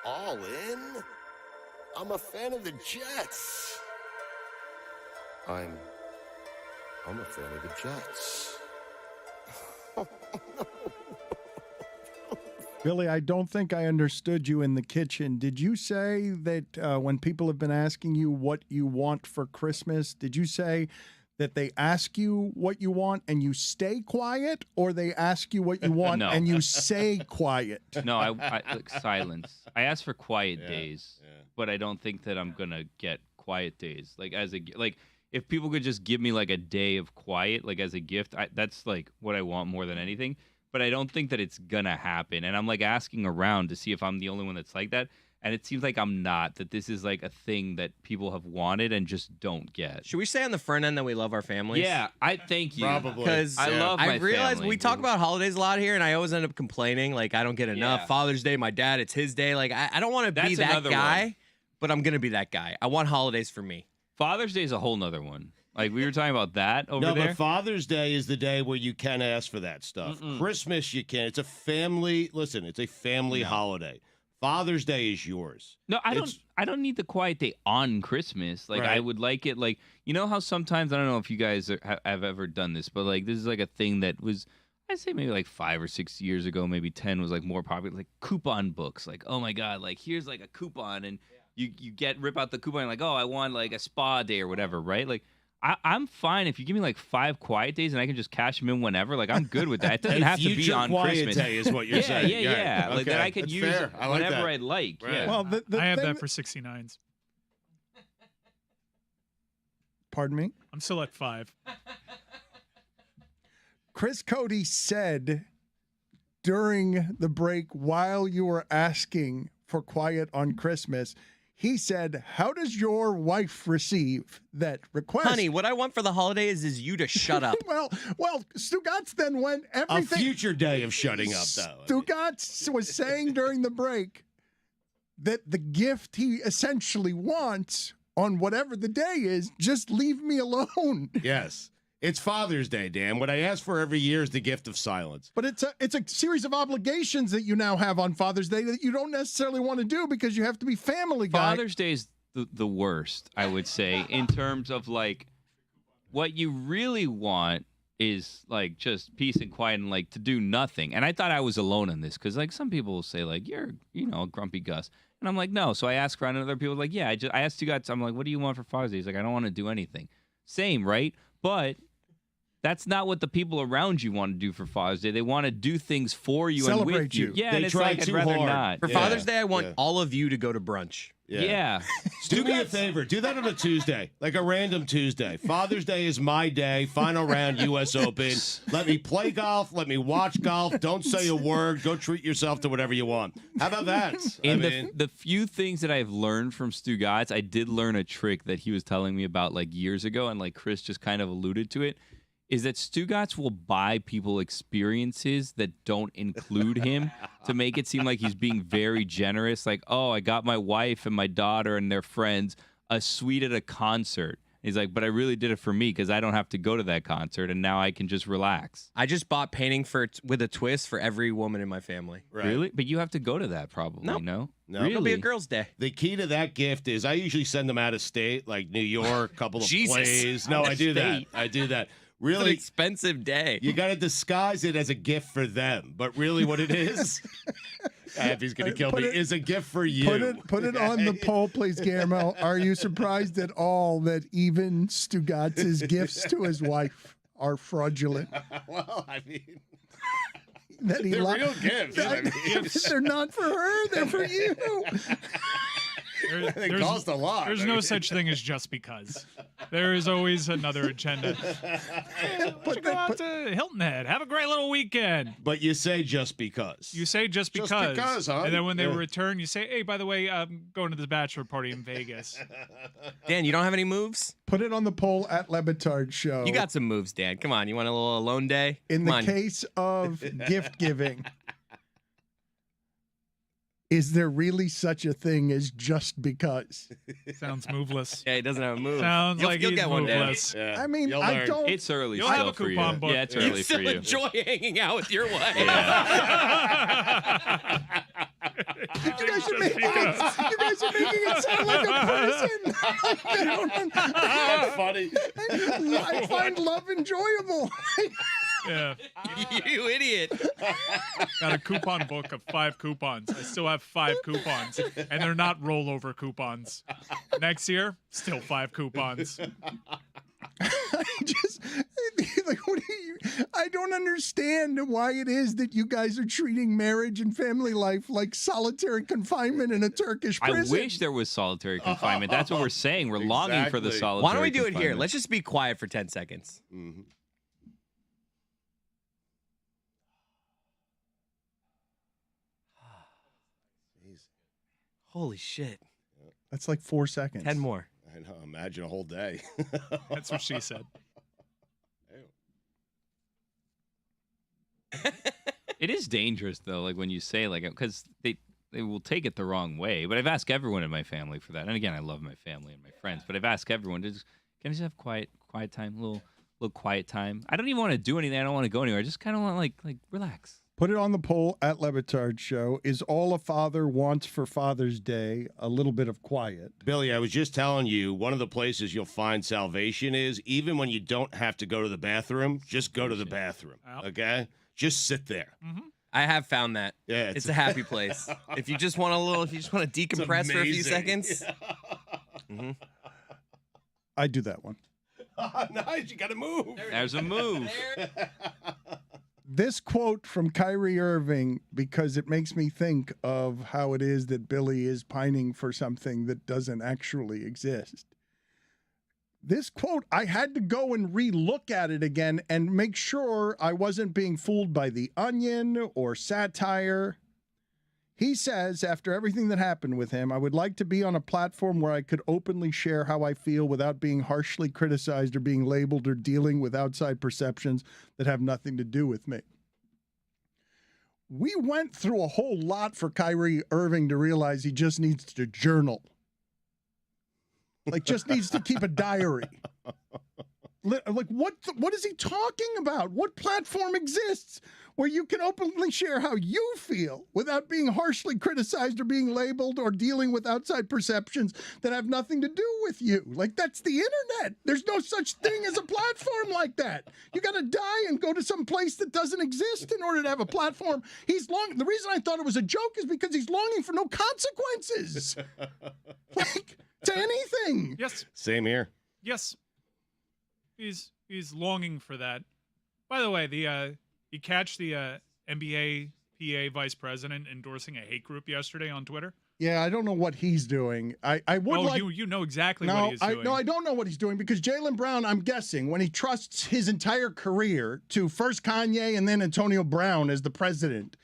All in? I'm a fan of the Jets. I'm a fan of the Jets. Billy, I don't think I understood you in the kitchen. Did you say that when people have been asking you what you want for Christmas, did you say that they ask you what you want and you stay quiet, or they ask you what you want No. and you say quiet? No, I like silence. I ask for quiet days, but I don't think that I'm gonna get quiet days. Like if people could just give me like a day of quiet, like as a gift, that's like what I want more than anything. But I don't think that it's gonna happen. And I'm like asking around to see if I'm the only one that's like that. And it seems like I'm not, that this is like a thing that people have wanted and just don't get. Should we say on the front end that we love our families? Yeah, I thank you. Probably. Because I love my I realize family, we talk dude. about holidays a lot here, and I always end up complaining, like, I don't get enough. Yeah. Father's Day, my dad, it's his day. Like, I don't want to be That's that another guy, one. but I'm going to be that guy. I want holidays for me. Father's Day is a whole nother one. Like we were talking about that over No, there. but Father's Day is the day where you can ask for that stuff. Christmas, you can't. It's a family. Listen, it's a family holiday. Father's Day is yours. No, I don't need the quiet day on Christmas. Like Right. I would like it. Like you know how sometimes I don't know if you guys have ever done this, but like this is like a thing that was I'd say maybe like 5 or 6 years ago, maybe 10 was like more popular. Like coupon books. Like oh my god, like here's like a coupon and you rip out the coupon and like oh I want like a spa day or whatever, right? Like. I'm fine if you give me like 5 quiet days and I can just cash them in whenever. Like I'm good with that. It doesn't have to be future on quiet Christmas. day is what you're saying. Yeah. Right. Like that Okay. I could That's use fair. I like whenever that. I'd like. Right. Yeah. Well, the I have thing, that for 69s. Pardon me? I'm still at 5. Chris Cody said during the break while you were asking for quiet on Christmas, he said, how does your wife receive that request? Honey, what I want for the holidays is you to shut up. well, Stugotz then went A everything. future day of shutting up, though. Stugotz was saying during the break that the gift he essentially wants on whatever the day is, just leave me alone. Yes. It's Father's Day, Dan. What I ask for every year is the gift of silence. But it's a series of obligations that you now have on Father's Day that you don't necessarily want to do because you have to be family guy. Father's Day is the worst, I would say, in terms of like what you really want is like just peace and quiet and like to do nothing. And I thought I was alone in this because like some people will say like you're a grumpy Gus, and I'm like no. So I ask around and other people are like yeah. I asked you guys. I'm like what do you want for Father's Day? He's like I don't want to do anything. Same, right? But that's not what the people around you want to do for Father's Day. They want to do things for you and Celebrate with you. you. Yeah, They and it's try like I'd too rather hard. not. For Yeah. Father's Day, I want Yeah. all of you to go to brunch. Yeah. Do me a favor. Do that on a Tuesday, like a random Tuesday. Father's Day is my day. Final round, U.S. Open. Let me play golf. Let me watch golf. Don't say a word. Go treat yourself to whatever you want. How about that? In the few things that I've learned from Stugotz, I did learn a trick that he was telling me about like years ago, and like Chris just kind of alluded to it, is that Stugotz will buy people experiences that don't include him to make it seem like he's being very generous. Like, oh, I got my wife and my daughter and their friends a suite at a concert. He's like, but I really did it for me because I don't have to go to that concert, and now I can just relax. I just bought painting with a twist for every woman in my family. Right. Really? But you have to go to that probably, Nope. no? No. Really? It'll be a girl's day. The key to that gift is I usually send them out of state, like New York, couple of Jesus. plays. No, I do that. I do that. It's an Really, expensive day. you got to disguise it as a gift for them, but really, what it is, Abby's gonna kill me, is a gift for you. Put it on the poll, please, Guillermo. Are you surprised at all that even Stugotz's gifts to his wife are fraudulent? Well, I mean, That he they're li- real gifts. I mean, They're not for her. They're for you. they cost a lot. There's I no mean- such thing as just because. There is always another agenda. Why don't you go out to Hilton Head? Have a great little weekend. But you say just because. You say just Just because. because, huh? And then when they Yeah. return, you say, hey, by the way, I'm going to the bachelor party in Vegas. Dan, you don't have any moves? Put it on the poll at LeBatard Show. You got some moves, Dan. Come on. You want a little alone day? In Come the on. case of gift giving, is there really such a thing as just because? Sounds moveless. Yeah, he doesn't have a move. Sounds like you'll he's get one, Dan. moveless. Yeah, I mean, you'll I learn. don't. It's early You'll still have a for you. coupon book. Yeah, it's You early still for you. enjoy hanging out with your wife. You guys are making it sound like a person. I don't- That's funny. I find love enjoyable. Yeah. You idiot. Got a coupon book of 5 coupons. I still have 5 coupons, and they're not rollover coupons. Next year, still 5 coupons. I just like, what do you? I don't understand why it is that you guys are treating marriage and family life like solitary confinement in a Turkish I prison. wish there was solitary confinement. That's what we're saying. We're longing for the Exactly. solitary Why don't we do it here? confinement. Let's just be quiet for 10 seconds. Mhm. Holy shit. That's like 4 seconds. 10 more. I know. Imagine a whole day. That's what she said. It is dangerous though, like when you say like, because they will take it the wrong way. But I've asked everyone in my family for that. And again, I love my family and my friends, but I've asked everyone to just, can I just have quiet time, little quiet time. I don't even want to do anything. I don't want to go anywhere. I just kind of want to like relax. Put it on the poll at LeBatard Show. Is all a father wants for Father's Day a little bit of quiet? Billy, I was just telling you, one of the places you'll find salvation is even when you don't have to go to the bathroom, just go to the bathroom. Yep. Okay? Just sit there. I have found that. Yeah, It's a happy place. If you just want to decompress for a few amazing. seconds. I do that one. Nice, you got to move. There's a move. This quote from Kyrie Irving, because it makes me think of how it is that Billy is pining for something that doesn't actually exist. This quote, I had to go and re-look at it again and make sure I wasn't being fooled by The Onion or satire. He says, after everything that happened with him, I would like to be on a platform where I could openly share how I feel without being harshly criticized or being labeled or dealing with outside perceptions that have nothing to do with me. We went through a whole lot for Kyrie Irving to realize he just needs to journal. Like, just needs to keep a diary. Like, what is he talking about? What platform exists where you can openly share how you feel without being harshly criticized or being labeled or dealing with outside perceptions that have nothing to do with you? Like, that's the internet. There's no such thing as a platform like that. You got to die and go to some place that doesn't exist in order to have a platform. The reason I thought it was a joke is because he's longing for no consequences. Like, to anything. Yes. Same here. Yes. He's He's longing for that. By the way, you catch the NBA PA vice president endorsing a hate group yesterday on Twitter? Yeah, I don't know what he's doing. I would like. You know exactly what he's doing. No, I don't know what he's doing because Jaylen Brown, I'm guessing, when he trusts his entire career to first Kanye and then Antonio Brown as the president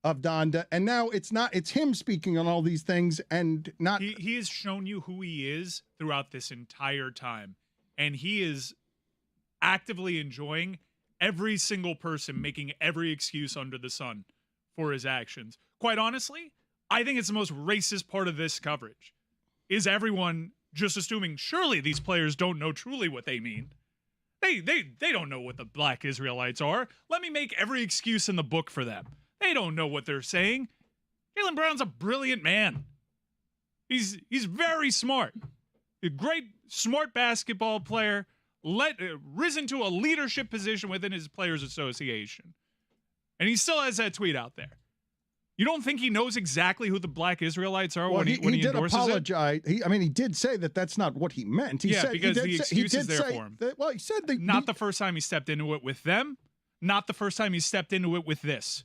of Donda, and now it's him speaking on all these things and not. He has shown you who he is throughout this entire time, and he is actively enjoying every single person making every excuse under the sun for his actions. Quite honestly, I think it's the most racist part of this coverage, is everyone just assuming surely these players don't know truly what they mean. They don't know what the black Israelites are. Let me make every excuse in the book for them. They don't know what they're saying. Jaylen Brown's a brilliant man. He's very smart. A great, smart basketball player, risen to a leadership position within his Players Association. And he still has that tweet out there. You don't think he knows exactly who the black Israelites are when he did endorses apologize. He did say that that's not what he meant. He said because the excuse is there for him. He said not the first time he stepped into it with them, not the first time he stepped into it with this.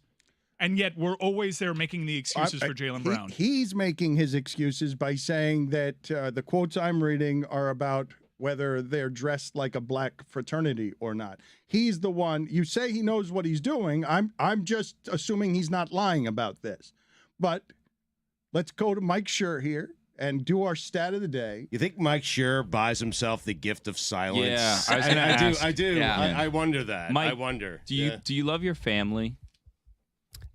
And yet we're always there making the excuses for Jaylen Brown. He's making his excuses by saying that the quotes I'm reading are about whether they're dressed like a black fraternity or not. He's the one. You say he knows what he's doing. I'm just assuming he's not lying about this. But let's go to Mike Schur here and do our stat of the day. You think Mike Schur buys himself the gift of silence? Yeah, I was gonna ask. I do. Yeah. I wonder that. Mike, I wonder. Do you love your family?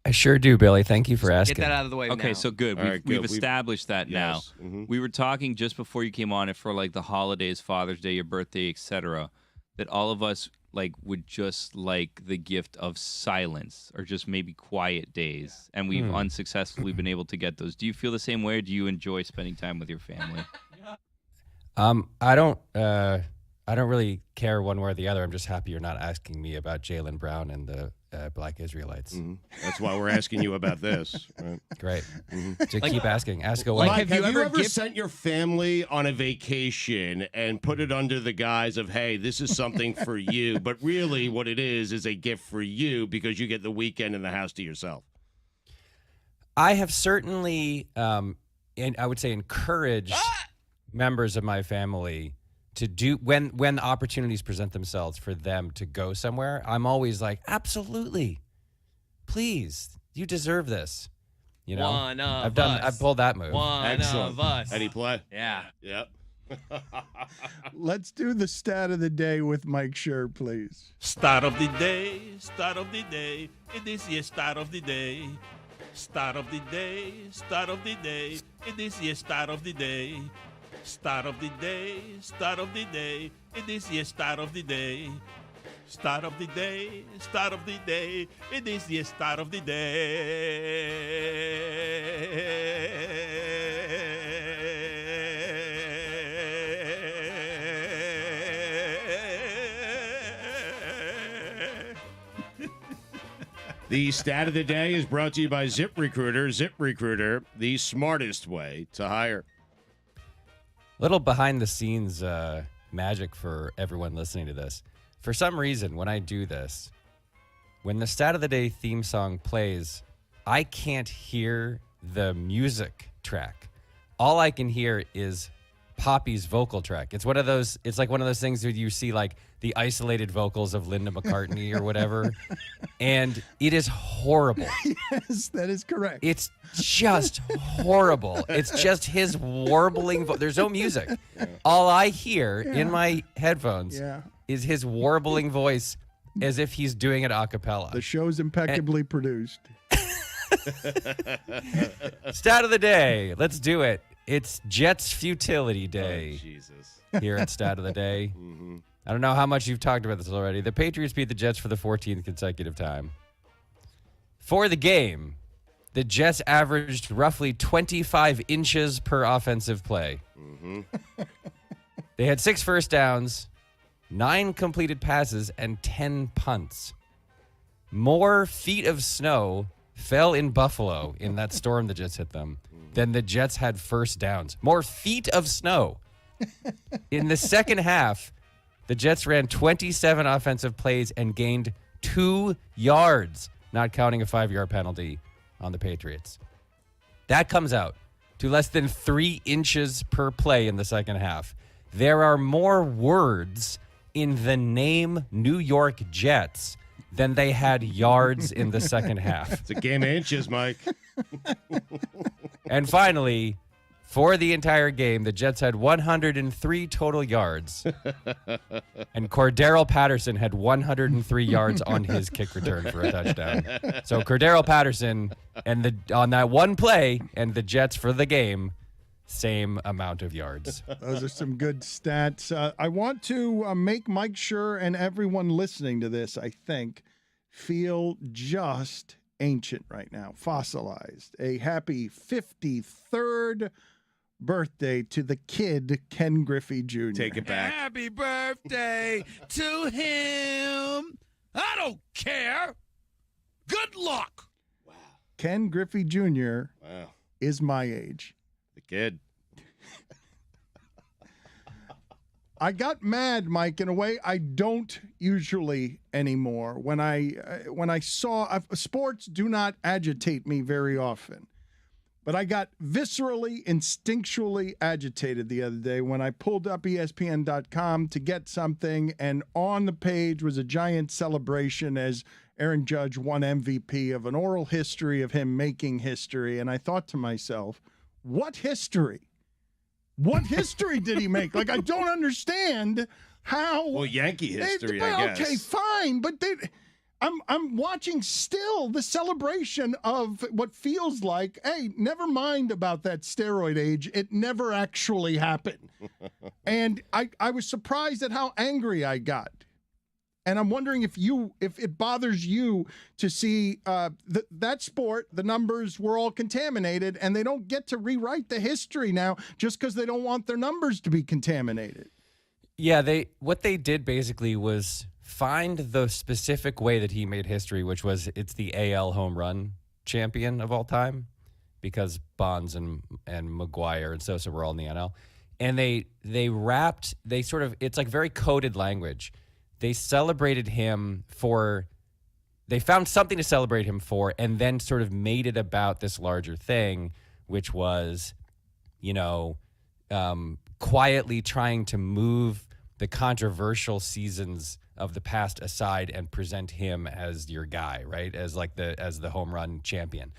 I sure do, Billy. Thank you for asking. Get that out of the way Okay, now. so good. All right, We've good. established that now. Yes. Mhm. We were talking just before you came on it for like the holidays, Father's Day, your birthday, etc. That all of us like would just like the gift of silence or just maybe quiet days, and we've unsuccessfully been able to get those. Do you feel the same way, or do you enjoy spending time with your family? I don't really care one way or the other. I'm just happy you're not asking me about Jaylen Brown and the black Israelites. Mm-hmm. That's why we're asking you about this. Right? Great. So keep asking. Ask away. Mike, have you ever sent your family on a vacation and put it under the guise of, hey, this is something for you, but really what it is a gift for you because you get the weekend in the house to yourself? I have certainly, and I would say, encouraged members of my family to do when opportunities present themselves for them to go somewhere. I'm always like, absolutely, please, you deserve this. You know, I've pulled that move. Excellent. Of us. Any play? Yeah. Yep. Let's do the stat of the day with Mike Schur, please. Start of the day, start of the day. It is your start of the day. Start of the day, start of the day. It is your start of the day. Start of the day, start of the day. It is your start of the day. Start of the day, start of the day. It is your start of the day. The stat of the day is brought to you by ZipRecruiter. ZipRecruiter, the smartest way to hire. Little behind the scenes magic for everyone listening to this. For some reason, when I do this, when the Stat of the Day theme song plays, I can't hear the music track. All I can hear is Poppy's vocal track. It's like one of those things where you see like the isolated vocals of Linda McCartney or whatever. And it is horrible. Yes, that is correct. It's just horrible. It's just his warbling there's no music. All I hear in my headphones is his warbling voice as if he's doing it a cappella. The show's impeccably produced. Stat of the day. Let's do it. It's Jets Futility Day. Oh, Jesus. Here at Stat of the Day. Mm-hmm. I don't know how much you've talked about this already. The Patriots beat the Jets for the 14th consecutive time. For the game, the Jets averaged roughly 25 inches per offensive play. Mm-hmm. They had 6 first downs, 9 completed passes, and 10 punts. More feet of snow fell in Buffalo in that storm that just hit them than the Jets had first downs. More feet of snow. In the second half, The Jets ran 27 offensive plays and gained 2 yards, not counting a 5-yard penalty on the Patriots. That comes out to less than 3 inches per play in the second half. There are more words in the name New York Jets than they had yards in the second half. It's a game of inches, Mike. And finally, for the entire game, the Jets had 103 total yards. And Cordarrelle Patterson had 103 yards on his kick return for a touchdown. So Cordarrelle Patterson on that one play and the Jets for the game, same amount of yards. Those are some good stats. I want to make Mike Schur and everyone listening to this, I think, feel just ancient right now, fossilized. A happy 53rd birthday to the kid, Ken Griffey Jr. Take it back. Happy birthday to him. I don't care. Good luck. Ken Griffey Jr. Wow. is my age. The kid. I got mad, Mike, in a way I don't usually anymore. When I saw sports do not agitate me very often, but I got viscerally, instinctually agitated the other day when I pulled up ESPN.com to get something, and on the page was a giant celebration as Aaron Judge won MVP of an oral history of him making history, and I thought to myself, what history? What history did he make? Like, I don't understand how. Well, Yankee history, I guess. Okay, fine, but I'm watching still the celebration of what feels like, hey, never mind about that steroid age. It never actually happened. And I was surprised at how angry I got. And I'm wondering if it bothers you to see that sport, the numbers were all contaminated, and they don't get to rewrite the history now just because they don't want their numbers to be contaminated. Yeah, what they did basically was find the specific way that he made history, which was it's the AL home run champion of all time, because Bonds and McGuire and Sosa were all in the NL. And it's like very coded language. They celebrated him they found something to celebrate him for, and then sort of made it about this larger thing, which was, quietly trying to move the controversial seasons of the past aside and present him as your guy, right? As the home run champion.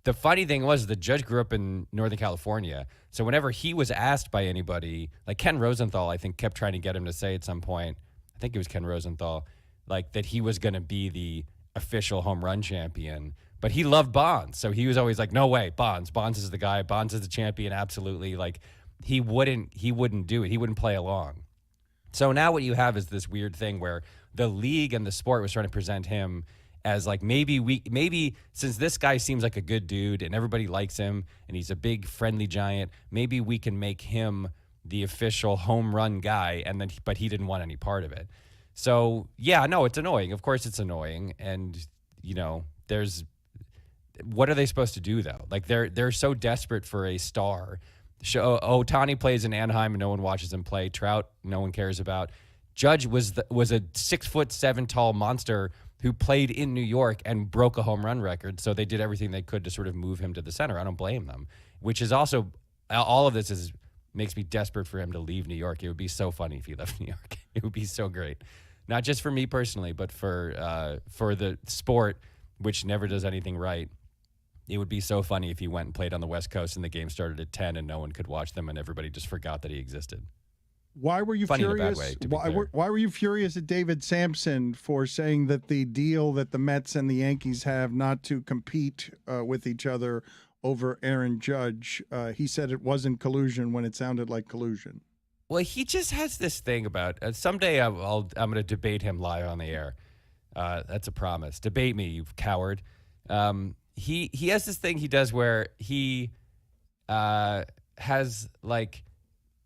The funny thing was the Judge grew up in Northern California. So whenever he was asked by anybody, like Ken Rosenthal, I think, kept trying to get him to say at some point, I think it was Ken Rosenthal, like that he was going to be the official home run champion, but he loved Bonds. So he was always like, no way, Bonds is the guy. Bonds is the champion. Absolutely. Like he wouldn't do it. He wouldn't play along. So now what you have is this weird thing where the league and the sport was trying to present him as like, maybe since this guy seems like a good dude and everybody likes him and he's a big friendly giant, maybe we can make him the official home run guy, but he didn't want any part of it. So yeah, no, it's annoying. Of course it's annoying. And what are they supposed to do though? Like they're so desperate for a star. Ohtani plays in Anaheim and no one watches him play. Trout, no one cares about. Judge was a 6'7" tall monster who played in New York and broke a home run record. So they did everything they could to sort of move him to the center. I don't blame them, which is also, all of this makes me desperate for him to leave New York. It would be so funny if he left New York. It would be so great. Not just for me personally, but for the sport, which never does anything right. It would be so funny if he went and played on the West Coast and the game started at 10 and no one could watch them and everybody just forgot that he existed. Why were you funny furious? In a bad way, why were you furious at David Samson for saying that the deal that the Mets and the Yankees have not to compete with each other over Aaron Judge, he said it wasn't collusion when it sounded like collusion? Well, he just has this thing about someday I'm going to debate him live on the air. That's a promise. Debate me, you coward. He has this thing he does where he has like,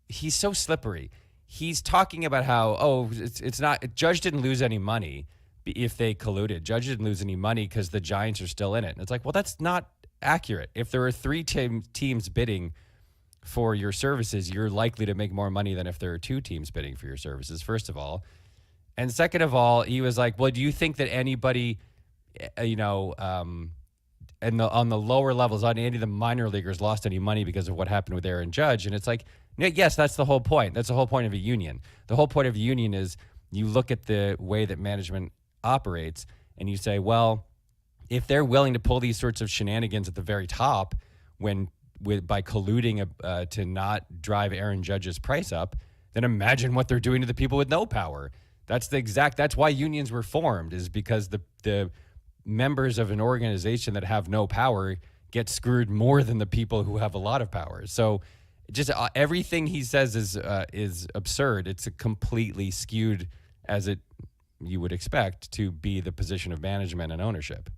he's so slippery. He's talking about how, it's not, Judge didn't lose any money if they colluded. Judge didn't lose any money because the Giants are still in it. And it's like, well, that's not accurate. If there were 3 teams bidding for your services, you're likely to make more money than if there are two teams bidding for your services, first of all. And second of all, he was like, well, do you think that anybody, on the lower levels, on any of the minor leaguers lost any money because of what happened with Aaron Judge? And it's like, yes, that's the whole point. That's the whole point of a union. The whole point of a union is you look at the way that management operates and you say, well, if they're willing to pull these sorts of shenanigans at the very top by colluding to not drive Aaron Judge's price up, then imagine what they're doing to the people with no power. That's why unions were formed, is because the members of an organization that have no power get screwed more than the people who have a lot of power. So just everything he says is absurd. It's completely skewed as you would expect to be the position of management and ownership.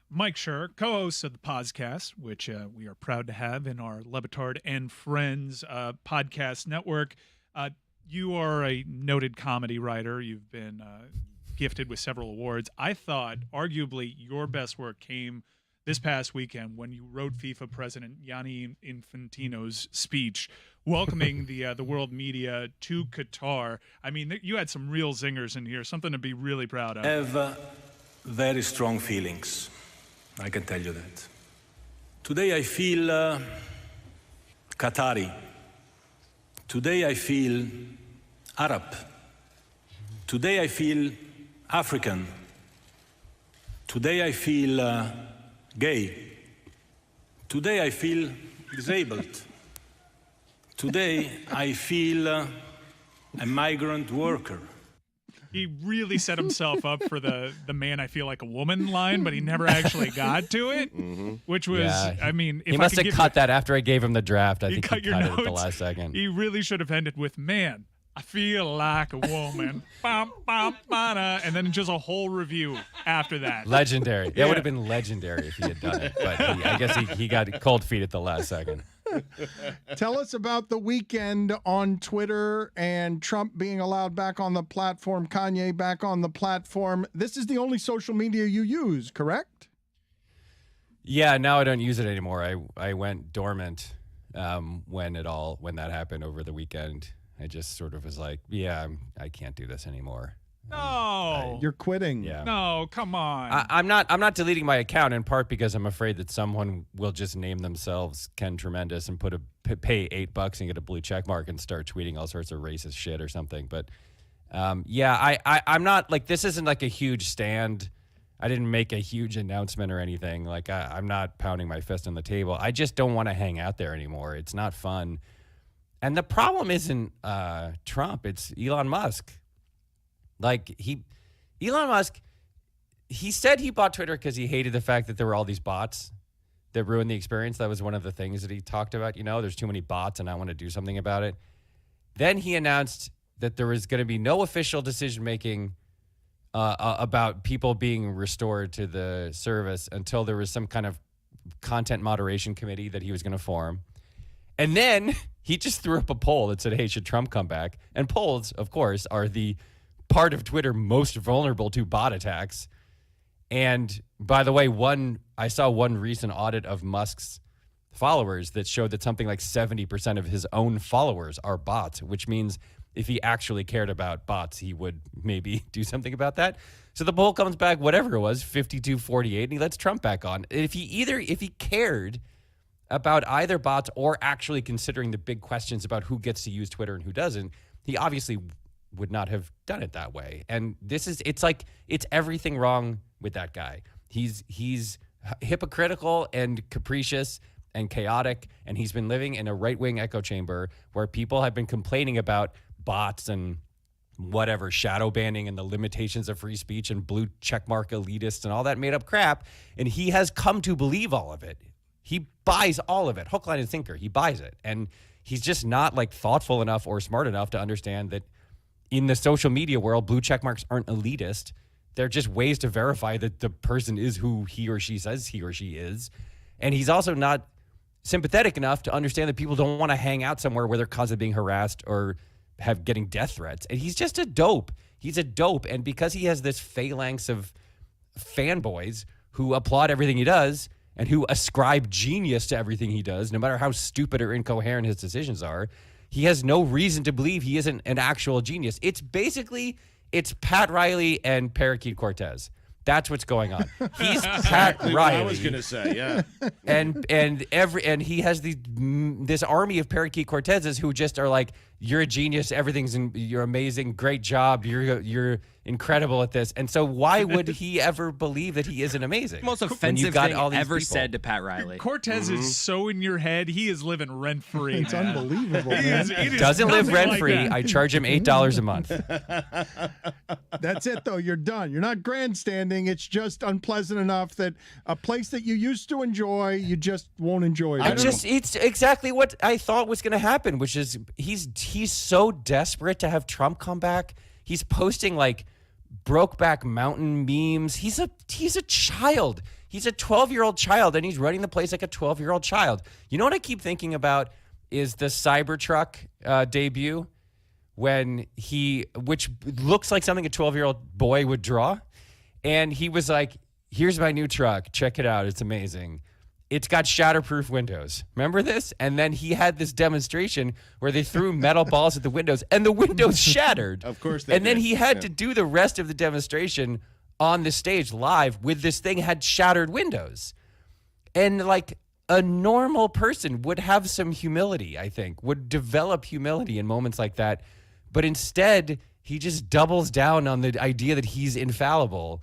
Mike Schur, co-host of the podcast, which we are proud to have in our LeBatard and Friends podcast network. You are a noted comedy writer. You've been gifted with several awards. I thought arguably your best work came this past weekend when you wrote FIFA President Gianni Infantino's speech welcoming the world media to Qatar. I mean, you had some real zingers in here, something to be really proud of. I have very strong feelings. I can tell you that. Today I feel Qatari. Today I feel Arab. Today I feel African. Today I feel gay. Today I feel disabled. Today I feel a migrant worker. He really set himself up for the man I feel like a woman line, but he never actually got to it, which was, I mean, if he must have cut that after I gave him the draft. I think he cut it at the last second. He really should have ended with, man, I feel like a woman. Bum, bum, ba-da, and then just a whole review after that. Legendary. Yeah. It would have been legendary if he had done it, but I guess he got cold feet at the last second. Tell us about the weekend on Twitter and Trump being allowed back on the platform, Kanye back on the platform. This is the only social media you use, correct? Yeah, now I don't use it anymore. I went dormant when that happened over the weekend. I just sort of was like, I can't do this anymore. No, you're quitting. Yeah. No, come on. I'm not deleting my account, in part because I'm afraid that someone will just name themselves Ken Tremendous and pay $8 and get a blue check mark and start tweeting all sorts of racist shit or something. But I'm not like, this isn't like a huge stand. I didn't make a huge announcement or anything. Like I'm not pounding my fist on the table. I just don't want to hang out there anymore. It's not fun. And the problem isn't Trump. It's Elon Musk. Like Elon Musk, he said he bought Twitter because he hated the fact that there were all these bots that ruined the experience. That was one of the things that he talked about. There's too many bots and I want to do something about it. Then he announced that there was going to be no official decision making about people being restored to the service until there was some kind of content moderation committee that he was going to form. And then he just threw up a poll that said, hey, should Trump come back? And polls, of course, are the part of Twitter most vulnerable to bot attacks. And by the way, I saw one recent audit of Musk's followers that showed that something like 70% of his own followers are bots, which means if he actually cared about bots, he would maybe do something about that. So the poll comes back, whatever it was, 52-48, and he lets Trump back on. If he cared about either bots or actually considering the big questions about who gets to use Twitter and who doesn't, he obviously would not have done it that way. And it's everything wrong with that guy. He's hypocritical and capricious and chaotic, and he's been living in a right-wing echo chamber where people have been complaining about bots and whatever, shadow banning and the limitations of free speech and blue checkmark elitists and all that made up crap. And he has come to believe all of it. He buys all of it, hook, line, and sinker. He buys it. And he's just not like thoughtful enough or smart enough to understand that in the social media world, blue checkmarks aren't elitist. They're just ways to verify that the person is who he or she says he or she is. And he's also not sympathetic enough to understand that people don't want to hang out somewhere where they're constantly being harassed or getting death threats. And he's just a dope. He's a dope. And because he has this phalanx of fanboys who applaud everything he does, and who ascribe genius to everything he does, no matter how stupid or incoherent his decisions are. He has no reason to believe he isn't an actual genius. It's Pat Riley and Parakeet Cortez. That's what's going on. He's Pat Riley. What I was gonna say, yeah. and he has this army of Parakeet Cortezes who just are like, you're a genius, you're amazing, great job, you're incredible at this. And so why would he ever believe that he isn't amazing? Most offensive thing ever said to Pat Riley. Cortez is so in your head. He is living rent free. It's unbelievable. It Doesn't live rent like free. that. I charge him $8 a month. That's it, though. You're done. You're not grandstanding. It's just unpleasant enough that a place that you used to enjoy, you just won't enjoy it. It's exactly what I thought was going to happen, which is he's so desperate to have Trump come back. He's posting like Brokeback Mountain memes. He's a child. He's a 12-year-old child, and he's running the place like a 12-year-old child. You know what I keep thinking about is the Cybertruck debut, which looks like something a 12-year-old boy would draw. And he was like, here's my new truck. Check it out. It's amazing. It's got shatterproof windows. Remember this? And then he had this demonstration where they threw metal balls at the windows and the windows shattered. Of course they And then did. he had to do the rest of the demonstration on the stage live with this thing had shattered windows. And like a normal person would have some humility, I think, would develop humility in moments like that. But instead, he just doubles down on the idea that he's infallible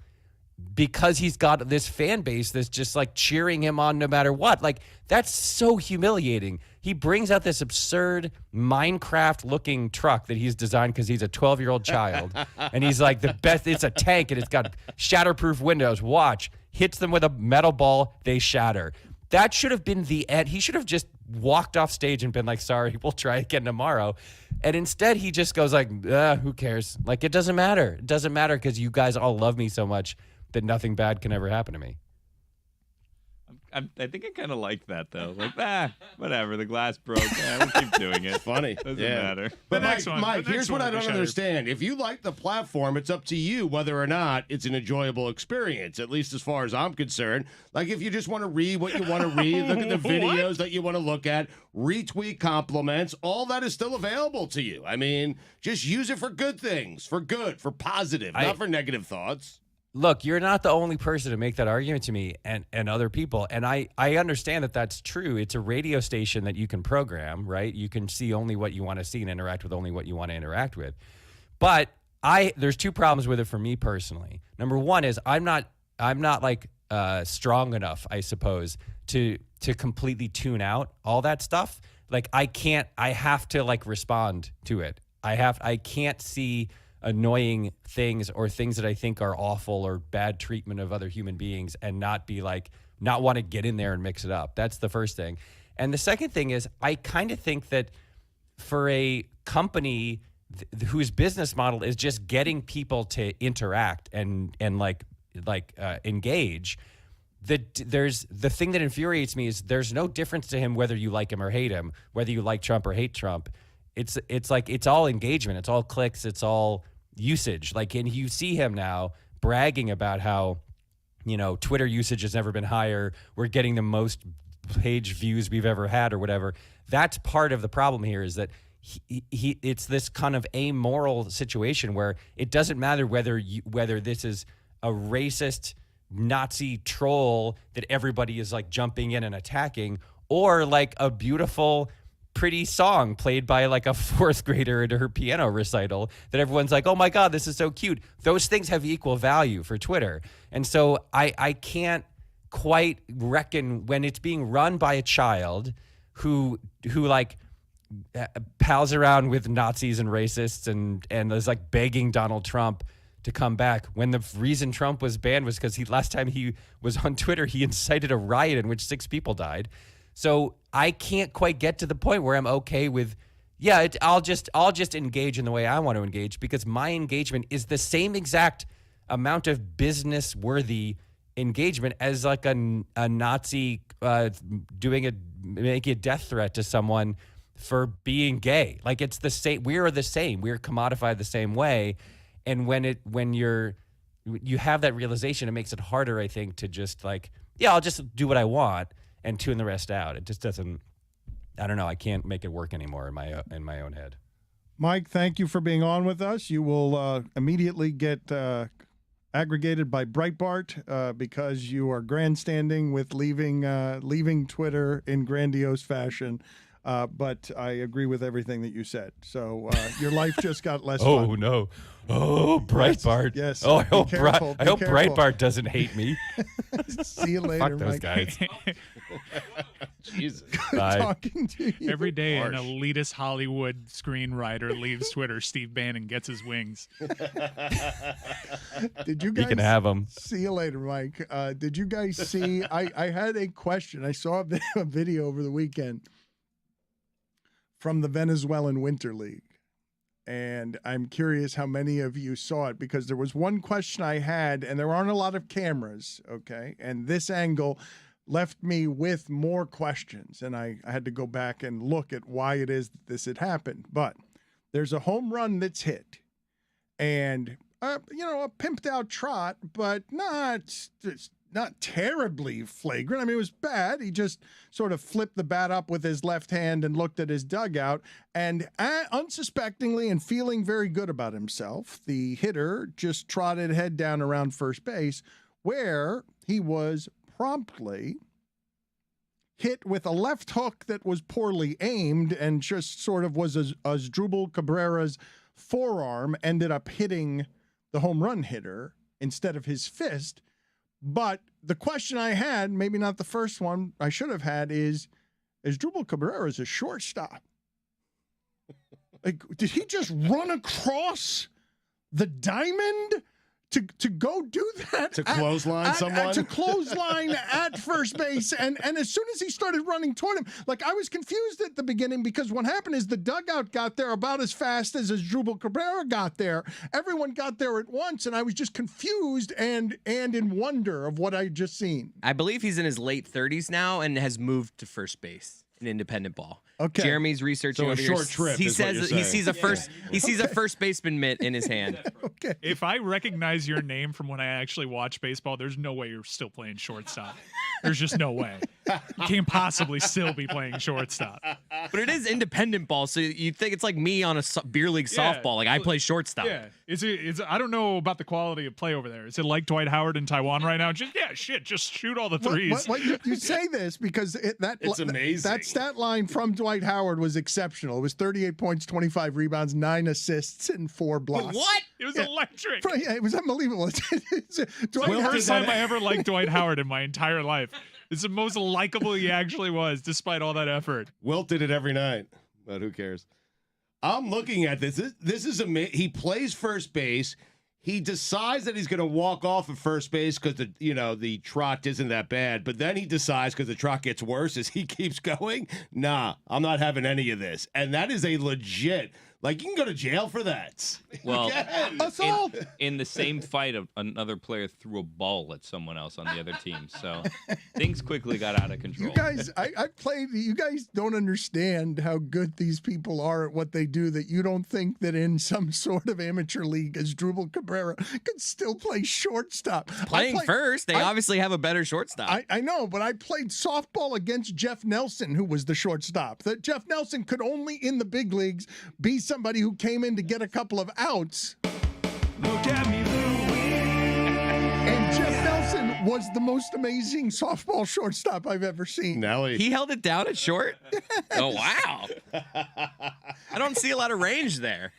because he's got this fan base that's just like cheering him on no matter what. Like, that's so humiliating. He brings out this absurd Minecraft looking truck that he's designed because he's a 12-year-old child. And he's like, the best, it's a tank and it's got shatterproof windows. Watch, hits them with a metal ball, they shatter. That should have been the end. He should have just walked off stage and been like, sorry, we'll try again tomorrow. And instead he just goes like, who cares? Like, it doesn't matter. It doesn't matter because you guys all love me so much that nothing bad can ever happen to me. I think I kind of like that though. Like, whatever. The glass broke. We'll keep doing it. Funny. Doesn't matter. But next one. Mike, The here's next what one I don't shattered. understand. If you like the platform, it's up to you whether or not it's an enjoyable experience, at least as far as I'm concerned. Like, if you just want to read what you want to read, look at the videos that you want to look at, retweet compliments, all that is still available to you. I mean, just use it for good things, for good, for positive, not for negative thoughts. Look, you're not the only person to make that argument to me and other people. And I understand that that's true. It's a radio station that you can program, right? You can see only what you want to see and interact with only what you want to interact with. But there's two problems with it for me personally. Number one is I'm not like strong enough, I suppose, to completely tune out all that stuff. Like I have to like respond to it. I can't see annoying things or things that I think are awful or bad treatment of other human beings and not want to get in there and mix it up. That's the first thing. And the second thing is I kind of think that for a company whose business model is just getting people to interact and engage, there's the thing that infuriates me is there's no difference to him whether you like him or hate him, whether you like Trump or hate Trump. It's like it's all engagement, it's all clicks, it's all usage. Like, and you see him now bragging about how, Twitter usage has never been higher. We're getting the most page views we've ever had or whatever. That's part of the problem here is that it's this kind of amoral situation where it doesn't matter whether this is a racist Nazi troll that everybody is like jumping in and attacking or like a beautiful pretty song played by like a fourth grader at her piano recital that everyone's like, oh my God, this is so cute. Those things have equal value for Twitter. And so I can't quite reckon when it's being run by a child who like pals around with Nazis and racists and is like begging Donald Trump to come back when the reason Trump was banned was because last time he was on Twitter, he incited a riot in which 6 people died. So I can't quite get to the point where I'm okay with, I'll just engage in the way I want to engage because my engagement is the same exact amount of business worthy engagement as like a Nazi making a death threat to someone for being gay. Like it's the same. We are the same. We're commodified the same way. And when you have that realization, it makes it harder, I think, to just like, yeah, I'll just do what I want and tune the rest out. It just doesn't. I don't know. I can't make it work anymore in my own head. Mike, thank you for being on with us. You will immediately get aggregated by Breitbart because you are grandstanding with leaving Twitter in grandiose fashion. But I agree with everything that you said. So your life just got less fun. Oh, no. Oh, Breitbart. Yes. Oh, I hope, careful, I hope careful. Breitbart doesn't hate me. See you later, Fuck those Mike. guys. Jesus. Bye. Talking to you. Every day, an elitist Hollywood screenwriter leaves Twitter. Steve Bannon gets his wings. Did you guys? You can have them. See you later, Mike. Did you guys see? I had a question. I saw a video over the weekend from the Venezuelan Winter League. And I'm curious how many of you saw it, because there was one question I had, and there aren't a lot of cameras, okay? And this angle left me with more questions, and I had to go back and look at why it is that this had happened. But there's a home run that's hit, and, a pimped out trot, but not terribly flagrant. I mean, it was bad. He just sort of flipped the bat up with his left hand and looked at his dugout. And unsuspectingly and feeling very good about himself, the hitter just trotted head down around first base, where he was promptly hit with a left hook that was poorly aimed and just sort of was Asdrubal Cabrera's forearm ended up hitting the home run hitter instead of his fist. But the question I had, maybe not the first one I should have had, is Asdrubal Cabrera is a shortstop. Like, did he just run across the diamond to go do that? To clothesline someone? To clothesline at first base. And as soon as he started running toward him, like, I was confused at the beginning, because what happened is the dugout got there about as fast as Asdrubal Cabrera got there. Everyone got there at once, and I was just confused and in wonder of what I had just seen. I believe he's in his late 30s now and has moved to first base in independent ball. Okay. Jeremy's researching So a over short here. trip He is what says you're he saying. sees a first baseman mitt in his hand. Okay. If I recognize your name from when I actually watch baseball, there's no way you're still playing shortstop. There's just no way. You can't possibly still be playing shortstop. But it is independent ball, so you'd think it's like me on a beer league Yeah. softball. Like, I play shortstop. Yeah, it's. I don't know about the quality of play over there. Is it like Dwight Howard in Taiwan right now? Just shoot all the threes. You say this because It's amazing. That stat line from Dwight Howard was exceptional. It was 38 points, 25 rebounds, 9 assists, and 4 blocks. What? It was electric. Yeah, it was unbelievable. The first time I ever liked Dwight Howard in my entire life. It's the most likable he actually was, despite all that effort. Wilt did it every night, but who cares? I'm looking at this. This is amazing. He plays first base. He decides that he's going to walk off at first base because the trot isn't that bad. But then he decides, because the trot gets worse as he keeps going, nah, I'm not having any of this. And that is a legit. Like, you can go to jail for that. Well, assault. in the same fight, another player threw a ball at someone else on the other team. So things quickly got out of control. You guys, I played. You guys don't understand how good these people are at what they do, that you don't think that in some sort of amateur league, Asdrubal Cabrera could still play shortstop. Playing first, they obviously have a better shortstop. I know, but I played softball against Jeff Nelson, who was the shortstop. That Jeff Nelson could only in the big leagues be somebody who came in to get a couple of outs. Look at me, And Jeff Nelson was the most amazing softball shortstop I've ever seen. Nelly. He held it down at short? Oh, wow. I don't see a lot of range there.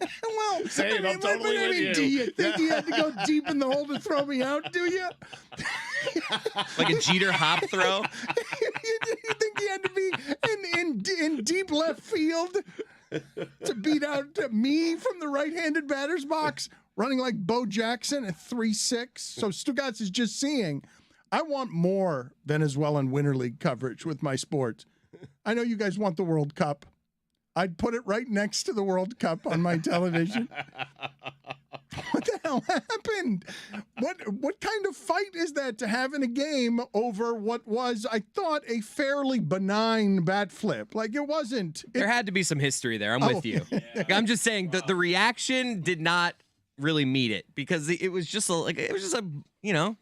Well, Same, I'm totally with you. Do you think he had to go deep in the hole to throw me out, do you? Like a Jeter hop throw? You think he had to be in deep left field to beat out me from the right-handed batter's box, running like Bo Jackson at 3'6"? So Stugotz is just seeing, I want more Venezuelan Winter League coverage with my sports. I know you guys want the World Cup. I'd put it right next to the World Cup on my television. What the hell happened? What kind of fight is that to have in a game over what was, I thought, a fairly benign bat flip? Like, it wasn't. There had to be some history there. I'm with you. Like, I'm just saying the reaction did not really meet it because it was just a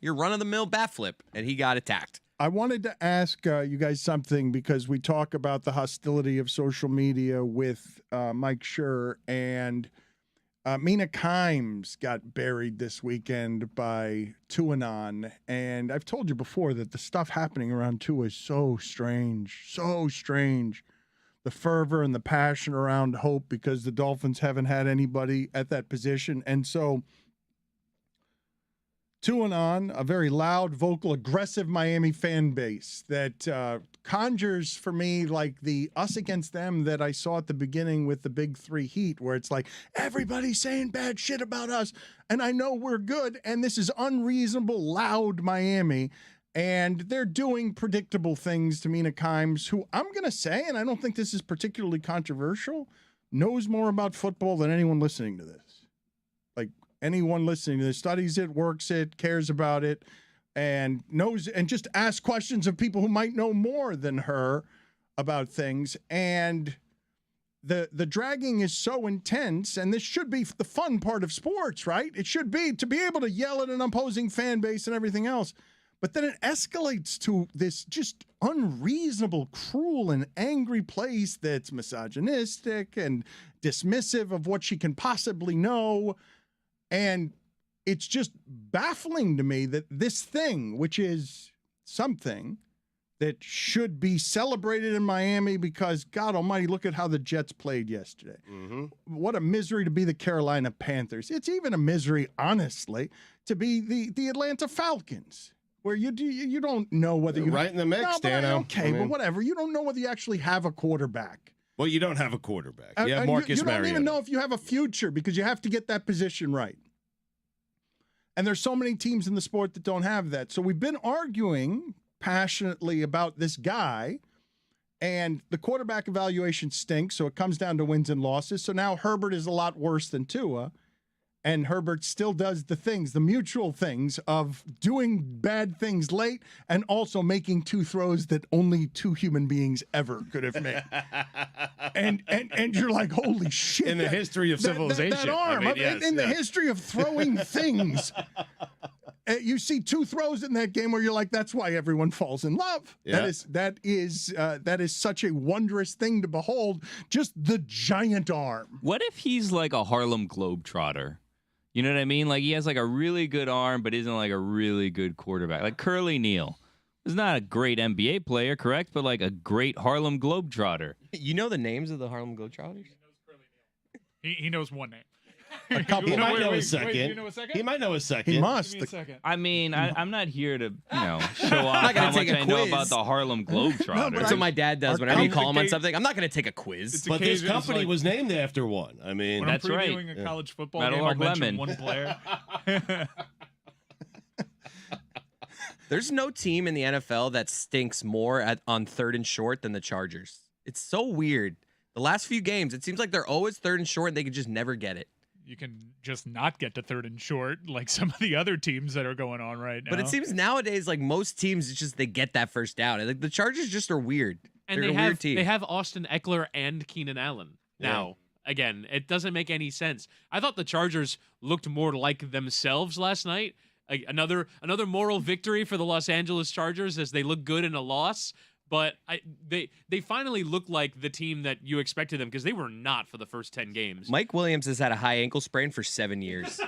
your run of the mill bat flip, and he got attacked. I wanted to ask you guys something because we talk about the hostility of social media with Mike Schur, and Mina Kimes got buried this weekend by TuAnon. And I've told you before that the stuff happening around Tua is so strange, so strange. The fervor and the passion around hope because the Dolphins haven't had anybody at that position. And so TuAnon, a very loud, vocal, aggressive Miami fan base that conjures for me like the us against them that I saw at the beginning with the Big Three Heat, where it's like everybody's saying bad shit about us, and I know we're good, and this is unreasonable, loud Miami, and they're doing predictable things to Mina Kimes, who I'm going to say, and I don't think this is particularly controversial, knows more about football than anyone listening to this. Like, anyone listening to this studies it, works it, cares about it, and knows, and just asks questions of people who might know more than her about things. And the dragging is so intense, and this should be the fun part of sports, right? It should be to be able to yell at an opposing fan base and everything else. But then it escalates to this just unreasonable, cruel, and angry place that's misogynistic and dismissive of what she can possibly know. And it's just baffling to me that this thing, which is something that should be celebrated in Miami because, God almighty, look at how the Jets played yesterday. Mm-hmm. What a misery to be the Carolina Panthers. It's even a misery, honestly, to be the Atlanta Falcons, where you don't know whether you're right in the mix, Dano. Okay, but whatever. You don't know whether you actually have a quarterback. Well, you don't have a quarterback. You have Marcus You don't Mariota. even know if you have a future because you have to get that position right. And there's so many teams in the sport that don't have that. So we've been arguing passionately about this guy, and the quarterback evaluation stinks, so it comes down to wins and losses. So now Herbert is a lot worse than Tua, and Herbert still does the things, the mutual things of doing bad things late and also making two throws that only two human beings ever could have made. and you're like, holy shit. In the history of civilization. That arm, in the history of throwing things. You see two throws in that game where you're like, that's why everyone falls in love. Yeah. That is such a wondrous thing to behold. Just the giant arm. What if he's like a Harlem Globetrotter? You know what I mean? Like he has like a really good arm, but isn't like a really good quarterback. Like Curly Neal is not a great NBA player, correct? But like a great Harlem Globetrotter. You know the names of the Harlem Globetrotters? He knows one name. A couple. He might know a Wait, second. you know a second? He might know a second. He must. Give me a second. I mean, I'm not here to, show off not gonna how take much a I know quiz. about the Harlem Globetrotters. That's what my dad does whenever you call him on something. I'm not going to take a quiz. It's But this occasion- it's company like- was named after one. I mean, When That's I'm right. previewing a college football Metal game, I'll Arc mention Lemon. one player. There's no team in the NFL that stinks more on 3rd and short than the Chargers. It's so weird. The last few games, it seems like they're always 3rd and short and they can just never get it. You can just not get to 3rd and short like some of the other teams that are going on right now. But it seems nowadays like most teams, it's just they get that first down. Like the Chargers just are weird. And They're a weird team. they have Austin Eckler and Keenan Allen now. Again, it doesn't make any sense. I thought the Chargers looked more like themselves last night. Another moral victory for the Los Angeles Chargers as they look good in a loss. But they finally look like the team that you expected them because they were not for the first 10 games. Mike Williams has had a high ankle sprain for 7 years.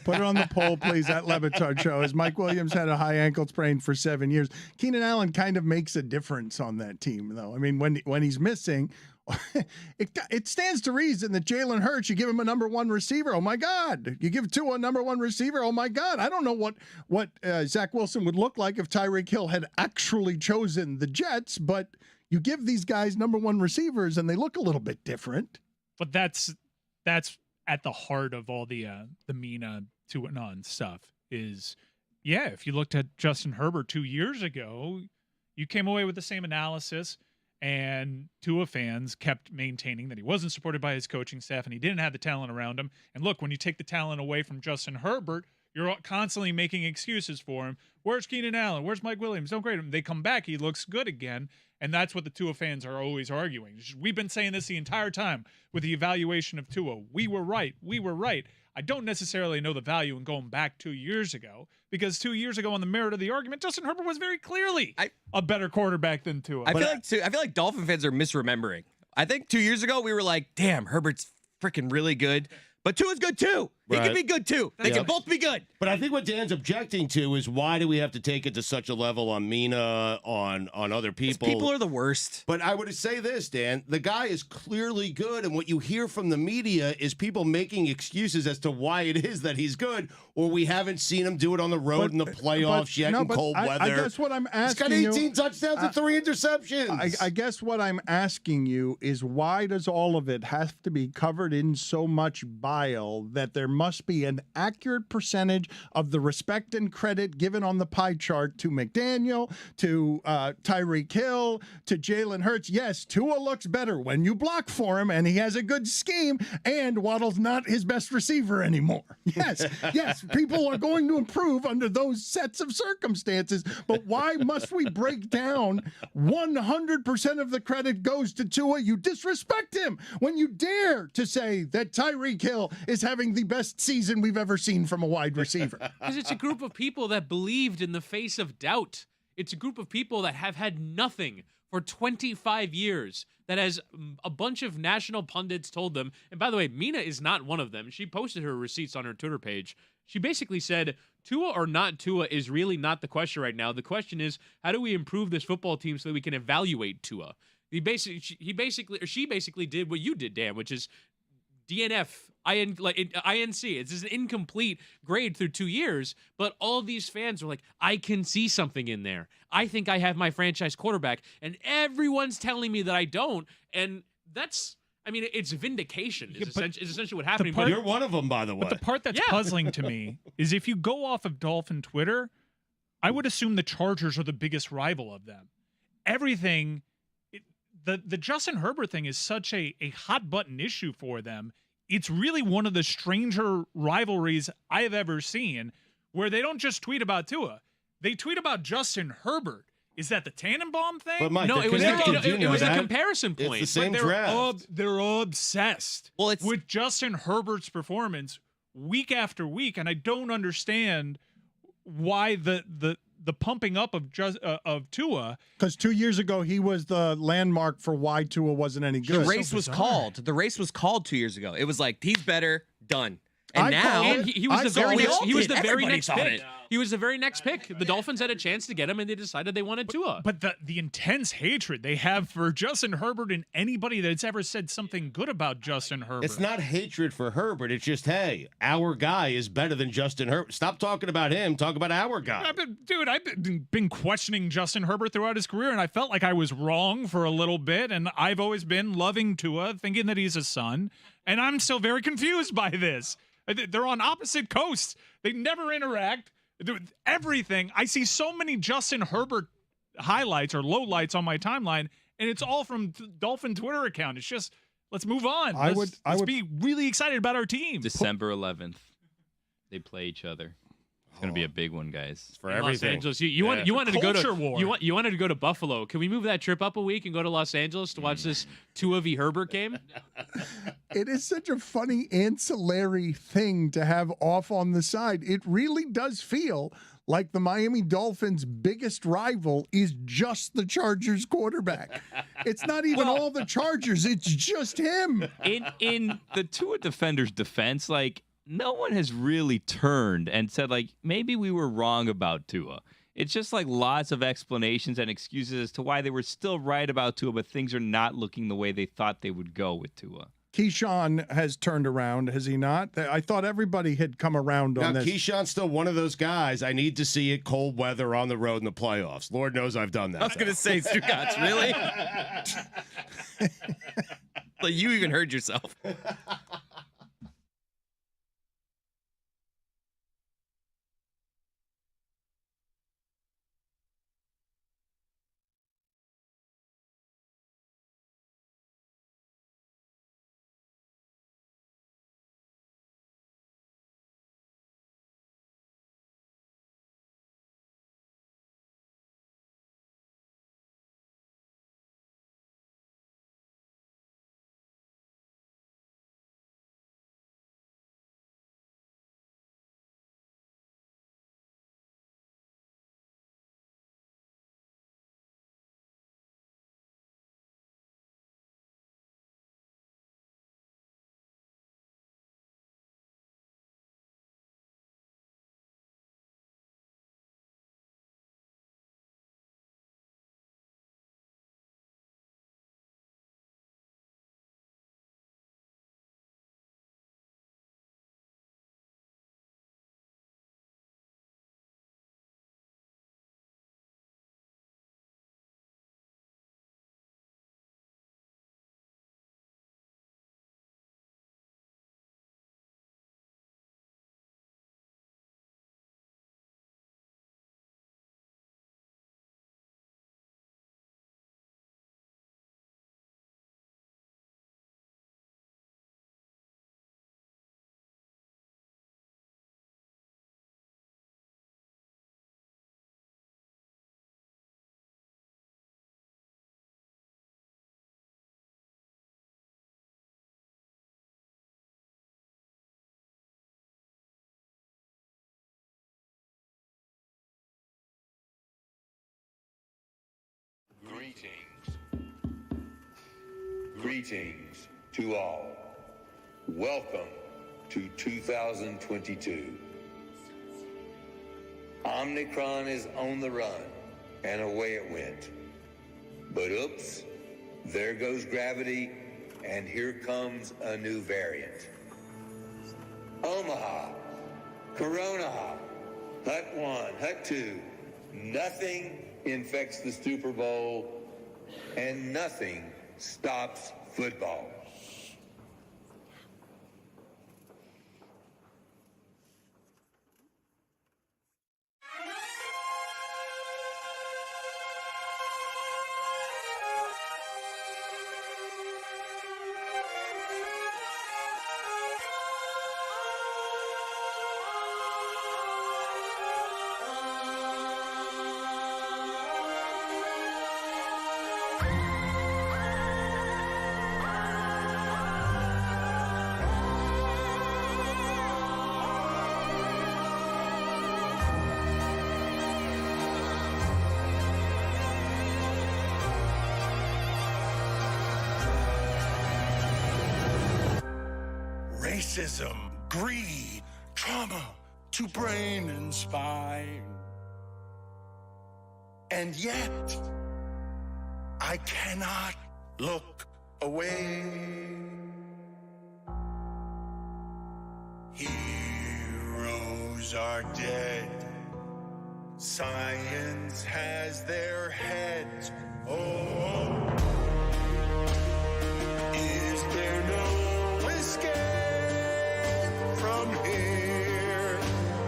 Put it on the poll, please, at LeBatard Show. As Mike Williams had a high ankle sprain for 7 years. Keenan Allen kind of makes a difference on that team, though. I mean, when he's missing, it stands to reason that Jalen Hurts, you give him a number one receiver. Oh, my God. You give Tua a number one receiver. Oh, my God. I don't know what Zach Wilson would look like if Tyreek Hill had actually chosen the Jets, but you give these guys number one receivers, and they look a little bit different. But that's at the heart of all the Mina TuAnon stuff is, if you looked at Justin Herbert 2 years ago, you came away with the same analysis, and Tua fans kept maintaining that he wasn't supported by his coaching staff and he didn't have the talent around him. And look, when you take the talent away from Justin Herbert, you're constantly making excuses for him. Where's Keenan Allen? Where's Mike Williams? Don't grade him. They come back, he looks good again. And that's what the Tua fans are always arguing. We've been saying this the entire time with the evaluation of Tua. We were right. We were right. I don't necessarily know the value in going back 2 years ago, because 2 years ago on the merit of the argument, Justin Herbert was very clearly a better quarterback than Tua. I feel like Dolphin fans are misremembering. I think 2 years ago we were like, damn, Herbert's freaking really good. But Tua's good too. He can be good too. They can both be good. But I think what Dan's objecting to is why do we have to take it to such a level on Mina, on other people? People are the worst. But I would say this, Dan, the guy is clearly good, and what you hear from the media is people making excuses as to why it is that he's good, or we haven't seen him do it on the road in the playoffs yet in cold weather. I guess what I'm asking He's got 18 touchdowns and 3 interceptions. I guess what I'm asking you is why does all of it have to be covered in so much bile that there must be an accurate percentage of the respect and credit given on the pie chart to McDaniel, to Tyreek Hill, to Jalen Hurts? Yes, Tua looks better when you block for him, and he has a good scheme, and Waddle's not his best receiver anymore. Yes, yes, people are going to improve under those sets of circumstances, but why must we break down 100% of the credit goes to Tua? You disrespect him when you dare to say that Tyreek Hill is having the best season we've ever seen from a wide receiver. Because it's a group of people that believed in the face of doubt. It's a group of people that have had nothing for 25 years, that has a bunch of national pundits told them. And by the way, Mina is not one of them. She posted her receipts on her Twitter page. She basically said, Tua or not Tua is really not the question right now. The question is, how do we improve this football team so that we can evaluate Tua? She basically did what you did, Dan, which is DNF, INC. It's just an incomplete grade through 2 years, but all these fans are like, I can see something in there. I think I have my franchise quarterback, and everyone's telling me that I don't, and that's, I mean, it's vindication is essentially what happened. You're one of them, by the way. But the part that's puzzling to me is if you go off of Dolphin Twitter, I would assume the Chargers are the biggest rival of them. Everything... The Justin Herbert thing is such a hot button issue for them. It's really one of the stranger rivalries I have ever seen, where they don't just tweet about Tua. They tweet about Justin Herbert. Is that the Tannenbaum thing? But Mike, no, it was a comparison point. It's the same draft. They're obsessed with Justin Herbert's performance week after week, and I don't understand why the pumping up of Tua, because 2 years ago he was the landmark for why Tua wasn't any good. The race was called. The race was called 2 years ago. It was like, he's better, done. And he was the very next pick. He was the very next pick. The Dolphins had a chance to get him, and they decided they wanted Tua. But the intense hatred they have for Justin Herbert and anybody that's ever said something good about Justin Herbert. It's not hatred for Herbert. It's just, hey, our guy is better than Justin Herbert. Stop talking about him. Talk about our guy. I've been questioning Justin Herbert throughout his career, and I felt like I was wrong for a little bit, and I've always been loving Tua, thinking that he's a son, and I'm still very confused by this. They're on opposite coasts. They never interact. Everything. I see so many Justin Herbert highlights or lowlights on my timeline, and it's all from Dolphin Twitter account. It's just, let's move on. Let's be really excited about our team. December 11th, they play each other. It's gonna be a big one, guys. It's for everything. Los Angeles. You wanted to go to you wanted to go to Buffalo. Can we move that trip up a week and go to Los Angeles to watch this Tua v. Herbert game? It is such a funny ancillary thing to have off on the side. It really does feel like the Miami Dolphins' biggest rival is just the Chargers quarterback. It's not even all the Chargers. It's just him. In the Tua defender's defense, like, no one has really turned and said, like, maybe we were wrong about Tua. It's just like lots of explanations and excuses as to why they were still right about Tua, but things are not looking the way they thought they would go with Tua. Keyshawn has turned around, has he not? I thought everybody had come around on this. Keyshawn's still one of those guys. I need to see it cold weather on the road in the playoffs. Lord knows I've done that. I was going to say, Stugotz, really? Like, you even heard yourself. Greetings to all. Welcome to 2022. Omicron is on the run, and away it went. But oops, there goes gravity, and here comes a new variant. Omaha, Corona, Hut 1, Hut 2, nothing infects the Super Bowl, and nothing stops football. Racism, greed, trauma to brain and spine. And yet, I cannot look away. Heroes are dead. Science has their heads. Oh, is there no escape from here?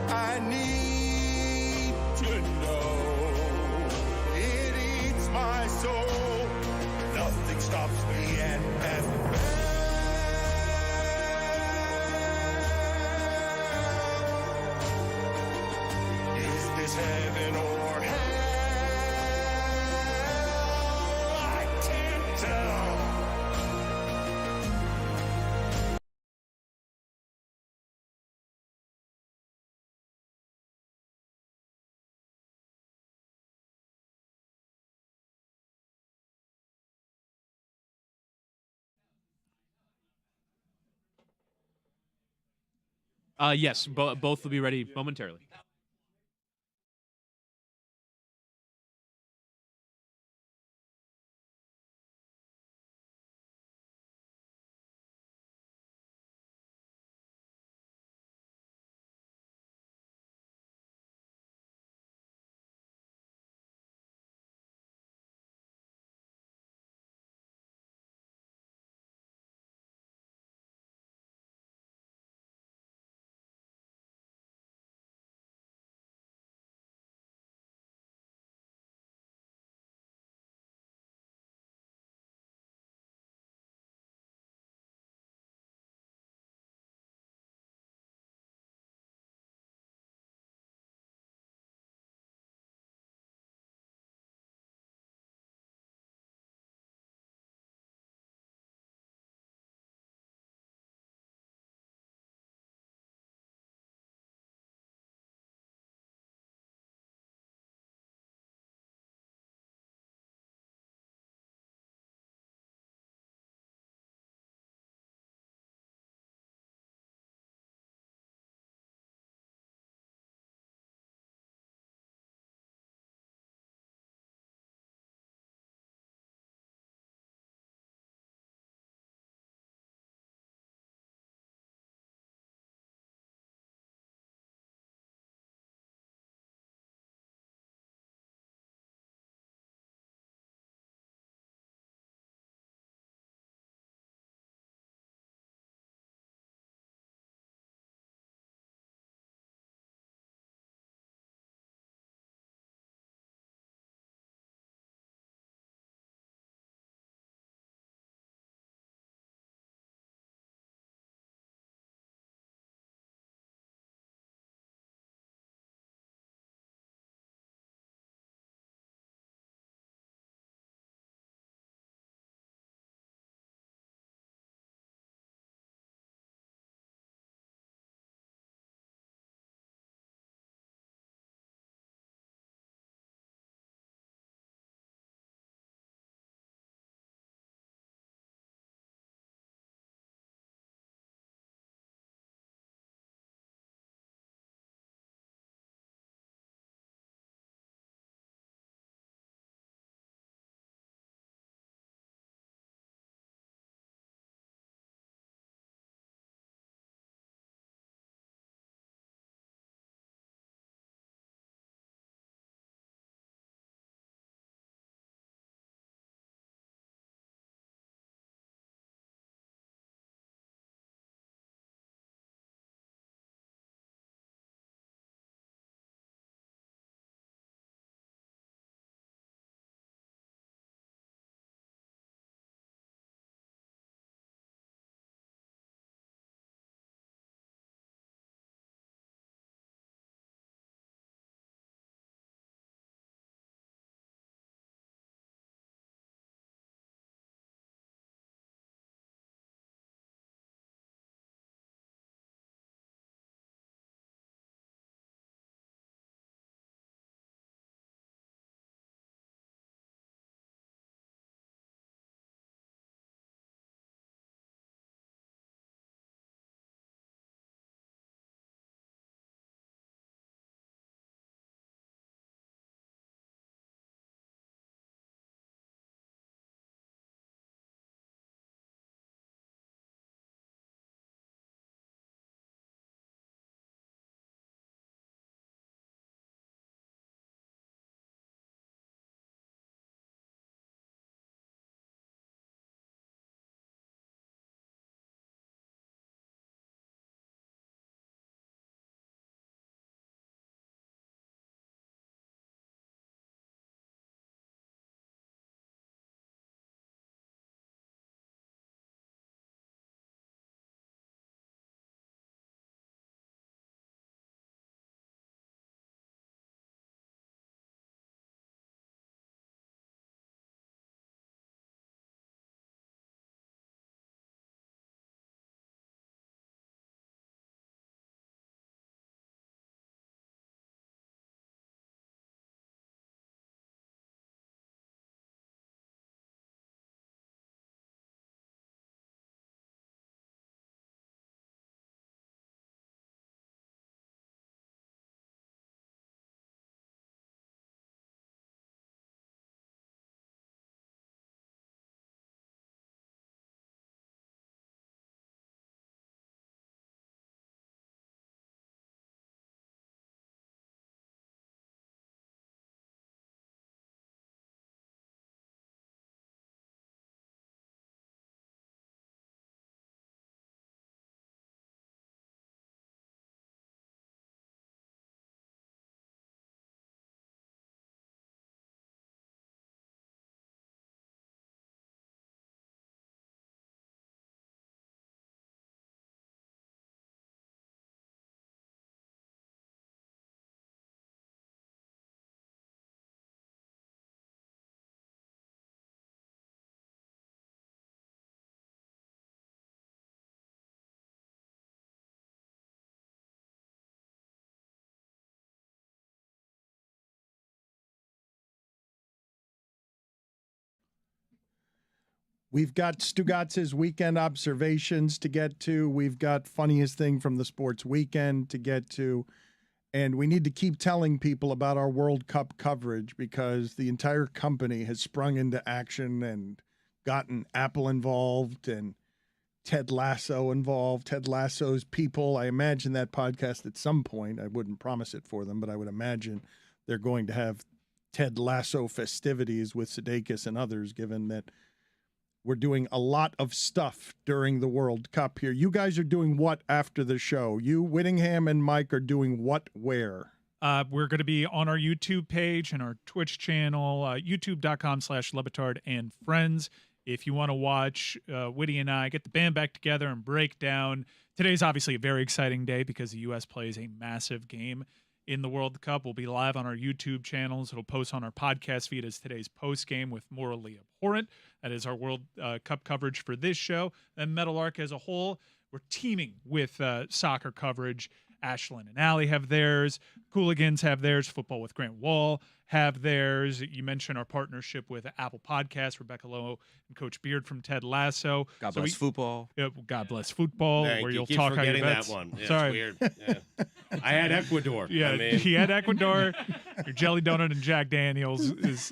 I need to know. It eats my soul. Nothing stops me at Is this heaven or hell? I can't tell. Yes, both will be ready momentarily. We've got Stugotz's weekend observations to get to. We've got funniest thing from the sports weekend to get to. And we need to keep telling people about our World Cup coverage because the entire company has sprung into action and gotten Apple involved and Ted Lasso involved. Ted Lasso's people. I imagine that podcast at some point, I wouldn't promise it for them, but I would imagine they're going to have Ted Lasso festivities with Sudeikis and others, given that we're doing a lot of stuff during the World Cup here. You guys are doing what after the show? You, Whittingham, and Mike are doing what where? We're going to be on our YouTube page and our Twitch channel, youtube.com/LeBatard and friends. If you want to watch Whitty and I get the band back together and break down. Today's obviously a very exciting day because the U.S. plays a massive game in the World Cup. We'll be live on our YouTube channels. It'll post on our podcast feed as today's post game with Morally Abhorrent. That is our World Cup coverage for this show. And Metal Arc as a whole, we're teaming with soccer coverage. Ashlyn and Allie have theirs. Cooligans have theirs. Football with Grant Wall have theirs. You mentioned our partnership with Apple Podcasts, Rebecca Lowe and Coach Beard from Ted Lasso. God bless football. Yeah, God bless football, Thank where you. you'll Keep talk how your forgetting bets. that one. Yeah, Sorry. It's weird. Yeah. I had Ecuador. Yeah, I mean. he had Ecuador. Your jelly donut and Jack Daniels is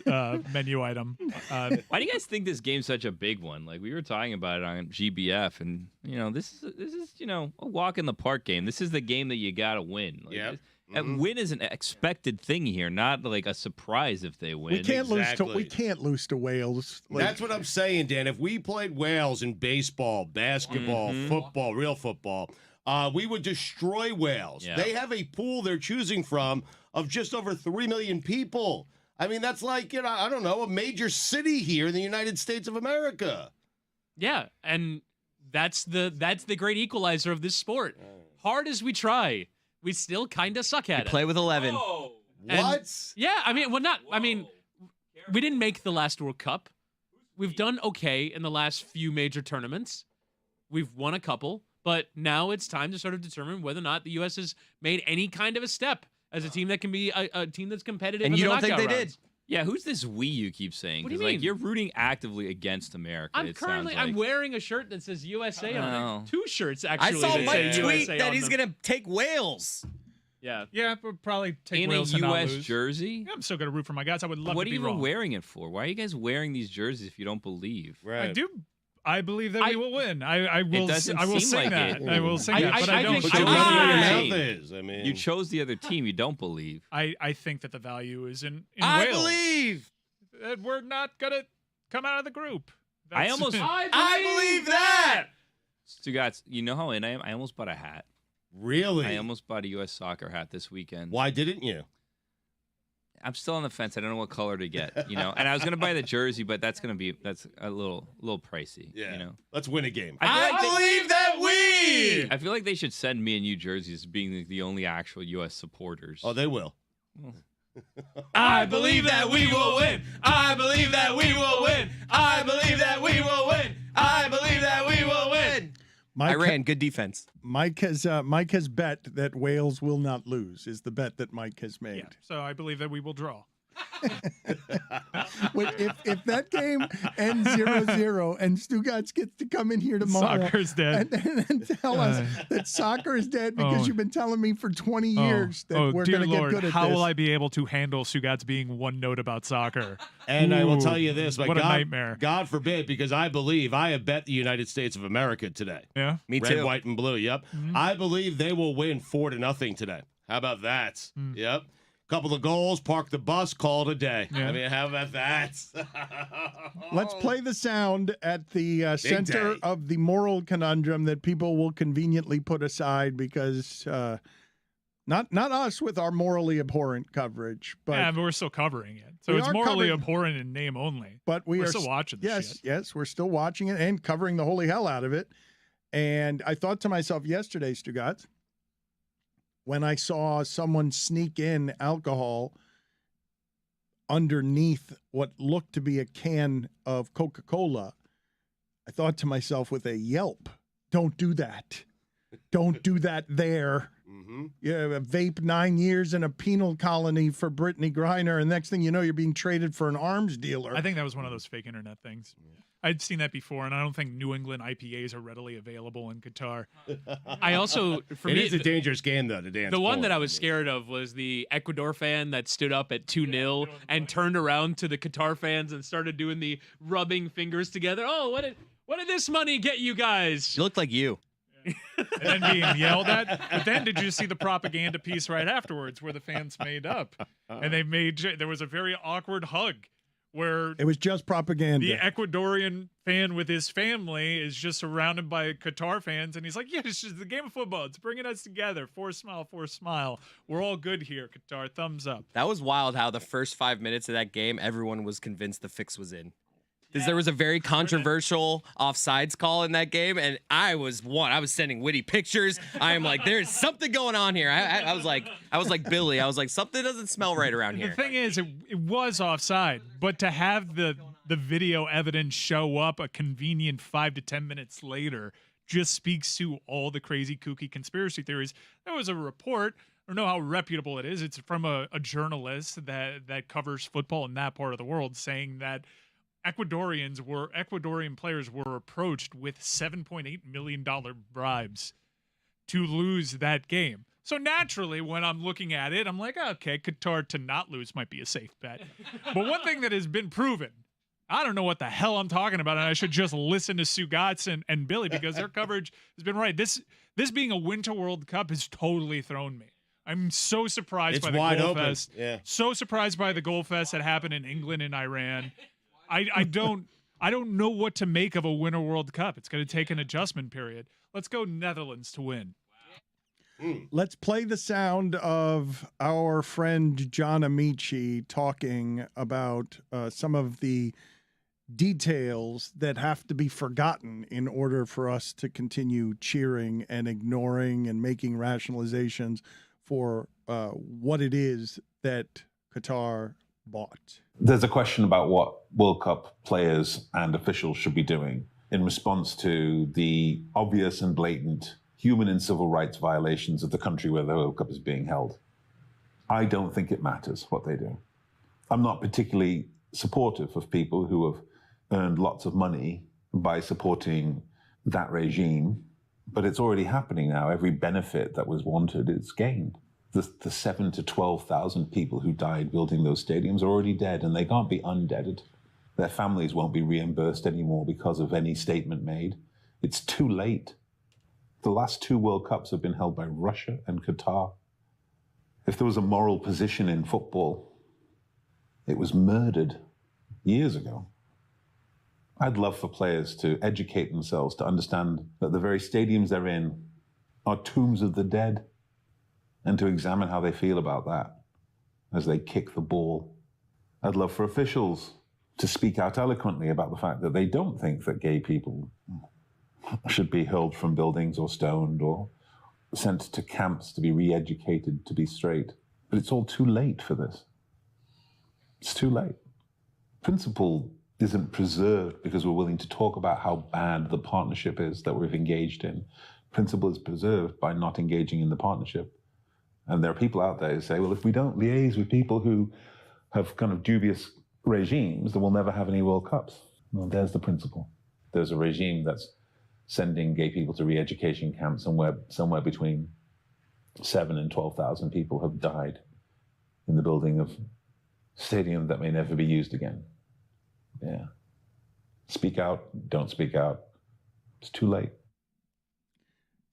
menu item. Why do you guys think this game's such a big one? Like we were talking about it on GBF, and this is a walk in the park game. This is the game that you got to win. Like, Yep. Win is an expected thing here, not like a surprise if they win. We can't lose to Wales. That's what I'm saying, Dan. If we played Wales in baseball, basketball, football, real football, we would destroy Wales. Yeah. They have a pool they're choosing from of just over 3 million people. I mean, that's like, I don't know, a major city here in the United States of America. Yeah, and that's the great equalizer of this sport. Hard as we try, we still kind of suck at it. Play with 11. What? Yeah, we didn't make the last World Cup. We've done okay in the last few major tournaments. We've won a couple, but now it's time to sort of determine whether or not the U.S. has made any kind of a step as a team that can be a team that's competitive. And in you the don't think they knockout did? rounds. Yeah, who's this we you keep saying? What do you 'Cause, like, mean? you're rooting actively against America. I'm it sounds like. I'm wearing a shirt that says USA on it. 2 shirts I actually. saw that Mike say tweet USA that on he's them. going to take Wales. Yeah. Yeah, we'll probably take in Wales a and not U.S. lose. jersey. Yeah, I'm still going to root for my guys. I would love What to are be you wrong. even wearing it for? Why are you guys wearing these jerseys if you don't believe? I do. I believe that we will win. I will. doesn't I will seem sing like that. it. I will sing that. But I don't. think But you you chose know the what your other mouth team. is. I mean, You chose the other team. You don't believe. I think that the value is in I Wales. believe. That we're not gonna come out of the group. I almost. I believe that. Stugotz, you know how in I am? I almost bought a hat. really? I almost bought a U.S. soccer hat this weekend. Why didn't you? I'm still on the fence. I don't know what color to get. And I was gonna buy the jersey, but that's a little pricey. Yeah. Let's win a game. I believe that we. I feel like they should send me and you jerseys, being the only actual U.S. supporters. Oh, they will. I believe that we will win. I believe that we will win. I believe that we will win. I believe that we will win. Iran, good defense. Mike has bet that Wales will not lose. Is the bet that Mike has made? Yeah. So I believe that we will draw. If that game ends 0-0 and Stugotz gets to come in here tomorrow Soccer's dead. and tell us that soccer is dead because you've been telling me for 20 years that we're dear going to get Lord, good at how this. will I be able to handle Stugotz being one note about soccer? And I will Ooh, tell you this, my what God, a nightmare. God forbid, because I believe I have bet the United States of America today. Yeah, Me Red, too. white, and blue. Yep. I believe they will win 4-0 today. How about that? Yep. Couple of goals, park the bus, call it a day. Yeah. I mean, how about that? Let's play the sound at the center day. of the moral conundrum that people will conveniently put aside because not us with our morally abhorrent coverage, but yeah, but we're still covering it. So We it's are morally covering- abhorrent in name only. but We're are still watching this shit. Yes, we're still watching it and covering the holy hell out of it. And I thought to myself yesterday, Stugotz, when I saw someone sneak in alcohol underneath what looked to be a can of Coca-Cola, I thought to myself with a yelp, don't do that. Don't do that there. Yeah, vape 9 years in a penal colony for Brittany Griner, and next thing you know, you're being traded for an arms dealer. I think that was one of those fake internet things. I'd seen that before, and I don't think New England IPAs are readily available in Qatar. I also, for me, is a dangerous game, though, to dance. The one that I was scared of was the Ecuador fan that stood up at 2-0 and turned around to the Qatar fans and started doing the rubbing fingers together. Oh, what did this money get you guys? You looked like you. And then being yelled at. But then did you see the propaganda piece right afterwards where the fans made up? And there was a very awkward hug where it was just propaganda. The Ecuadorian fan with his family is just surrounded by Qatar fans, and he's like, yeah, it's just the game of football. It's bringing us together. Force smile. We're all good here, Qatar. Thumbs up. That was wild how the first 5 minutes of that game, everyone was convinced the fix was in. Because there was a very controversial offsides call in that game, and I was sending witty pictures. I am like, there's something going on here. I was like Billy. I was like, something doesn't smell right around here. The thing is, it was offside, but to have the video evidence show up a convenient 5 to 10 minutes later just speaks to all the crazy, kooky conspiracy theories. There was a report. I don't know how reputable it is. It's from a journalist that covers football in that part of the world, saying that Ecuadorian players were approached with $7.8 million bribes to lose that game. So naturally, when I'm looking at it, I'm like, okay, Qatar to not lose might be a safe bet. But one thing that has been proven, I don't know what the hell I'm talking about, and I should just listen to Stugotz and Billy because their coverage has been right. This being a Winter World Cup has totally thrown me. I'm so surprised by the goal fest. Yeah. So surprised by the goal fest that happened in England and Iran. I don't know what to make of a Winter World Cup. It's going to take an adjustment period. Let's go Netherlands to win. Let's play the sound of our friend John Amaechi talking about some of the details that have to be forgotten in order for us to continue cheering and ignoring and making rationalizations for what it is that Qatar bought. There's a question about what World Cup players and officials should be doing in response to the obvious and blatant human and civil rights violations of the country where the World Cup is being held. I don't think it matters what they do. I'm not particularly supportive of people who have earned lots of money by supporting that regime, but it's already happening now. Every benefit that was wanted is gained. The 7,000 to 12,000 people who died building those stadiums are already dead, and they can't be undeaded. Their families won't be reimbursed anymore because of any statement made. It's too late. The last 2 World Cups have been held by Russia and Qatar. If there was a moral position in football, it was murdered years ago. I'd love for players to educate themselves, to understand that the very stadiums they're in are tombs of the dead, and to examine how they feel about that as they kick the ball. I'd love for officials to speak out eloquently about the fact that they don't think that gay people should be hurled from buildings or stoned or sent to camps to be re-educated to be straight. But it's all too late for this. It's too late. Principle isn't preserved because we're willing to talk about how bad the partnership is that we've engaged in. Principle is preserved by not engaging in the partnership. And there are people out there who say, well, if we don't liaise with people who have kind of dubious regimes, then we'll never have any World Cups. Well, there's the principle. There's a regime that's sending gay people to re-education camps, and somewhere between 7,000 and 12,000 people have died in the building of stadium that may never be used again. Yeah. Speak out, don't speak out. It's too late.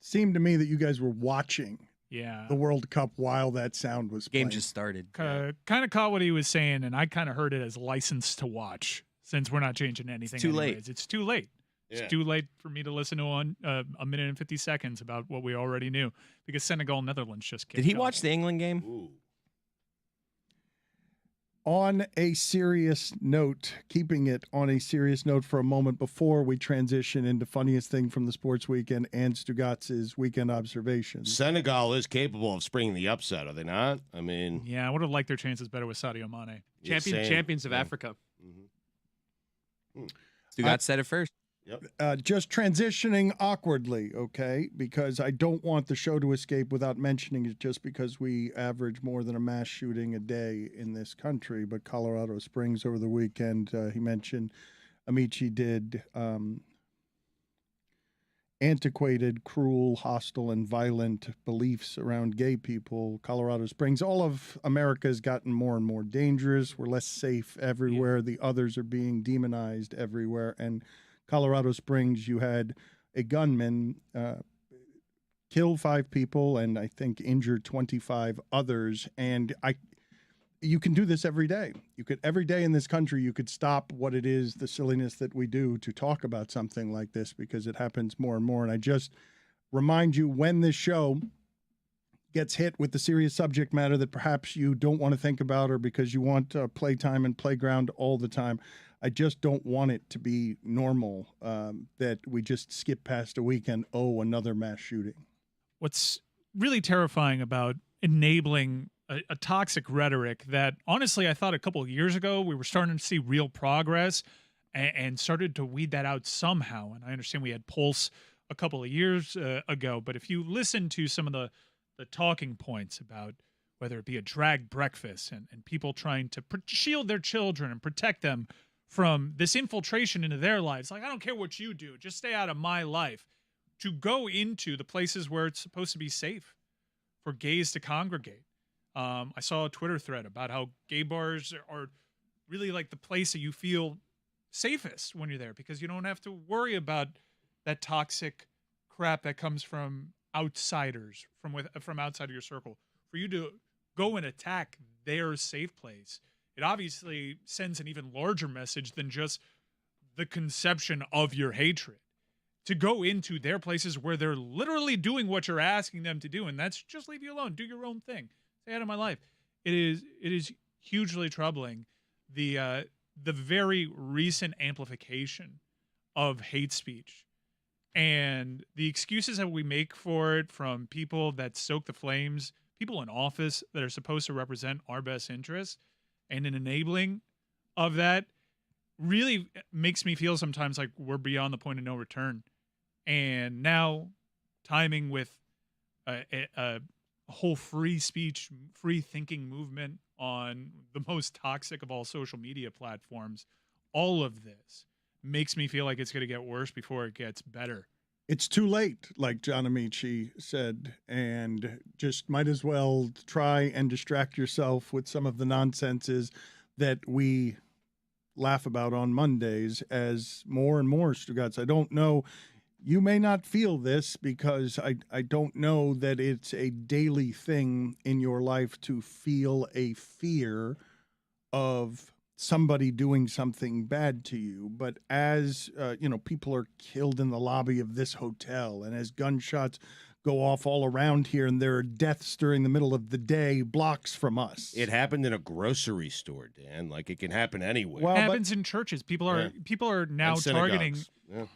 Seemed to me that you guys were watching the World Cup while that sound was playing. Game just started. Kind of caught what he was saying, and I kind of heard it as license to watch, since we're not changing anything. It's too late. Anyways. It's too late. Yeah. It's too late for me to listen to a minute and 50 seconds about what we already knew, because Senegal, Netherlands just kicked Did he off. watch the England game? Ooh. On a serious note, keeping it on a serious note for a moment before we transition into funniest thing from the sports weekend and Stugotz's weekend observations. Senegal is capable of springing the upset, are they not? I mean, Yeah, I would have liked their chances better with Sadio Mane. yeah, same. Champions of Africa. Mhm. Stugotz said it first. Just transitioning awkwardly, okay? Because I don't want the show to escape without mentioning it just because we average more than a mass shooting a day in this country. But Colorado Springs over the weekend, he mentioned Amaechi did antiquated, cruel, hostile, and violent beliefs around gay people. Colorado Springs, all of America has gotten more and more dangerous. We're less safe everywhere. The others are being demonized everywhere. And Colorado Springs, you had a gunman kill 5 people and I think injure 25 others. And you can do this every day. Every day in this country, you could stop what it is, the silliness that we do to talk about something like this because it happens more and more. And I just remind you, when this show gets hit with the serious subject matter that perhaps you don't want to think about or because you want playtime and playground all the time, I just don't want it to be normal that we just skip past a weekend, another mass shooting. What's really terrifying about enabling a toxic rhetoric that, honestly, I thought a couple of years ago we were starting to see real progress and started to weed that out somehow. And I understand we had Pulse a couple of years ago, but if you listen to some of the talking points about whether it be a drag breakfast and people trying to shield their children and protect them from this infiltration into their lives, like, I don't care what you do, just stay out of my life, to go into the places where it's supposed to be safe for gays to congregate. I saw a Twitter thread about how gay bars are really like the place that you feel safest when you're there because you don't have to worry about that toxic crap that comes from outsiders, from outside of your circle. For you to go and attack their safe place, it obviously sends an even larger message than just the conception of your hatred. To go into their places where they're literally doing what you're asking them to do, and that's just leave you alone, do your own thing. Stay out of my life. It is hugely troubling. The very recent amplification of hate speech and the excuses that we make for it from people that soak the flames, people in office that are supposed to represent our best interests, and an enabling of that really makes me feel sometimes like we're beyond the point of no return. And now timing with a whole free speech, free thinking movement on the most toxic of all social media platforms, all of this makes me feel like it's going to get worse before it gets better. It's too late, like John Amaechi said, and just might as well try and distract yourself with some of the nonsenses that we laugh about on Mondays as more and more, Stugotz. I don't know. You may not feel this because I don't know that it's a daily thing in your life to feel a fear of somebody doing something bad to you. But as, people are killed in the lobby of this hotel and as gunshots go off all around here and there are deaths during the middle of the day blocks from us. It happened in a grocery store, Dan. Like, it can happen anywhere. Well, it happens in churches. People are now targeting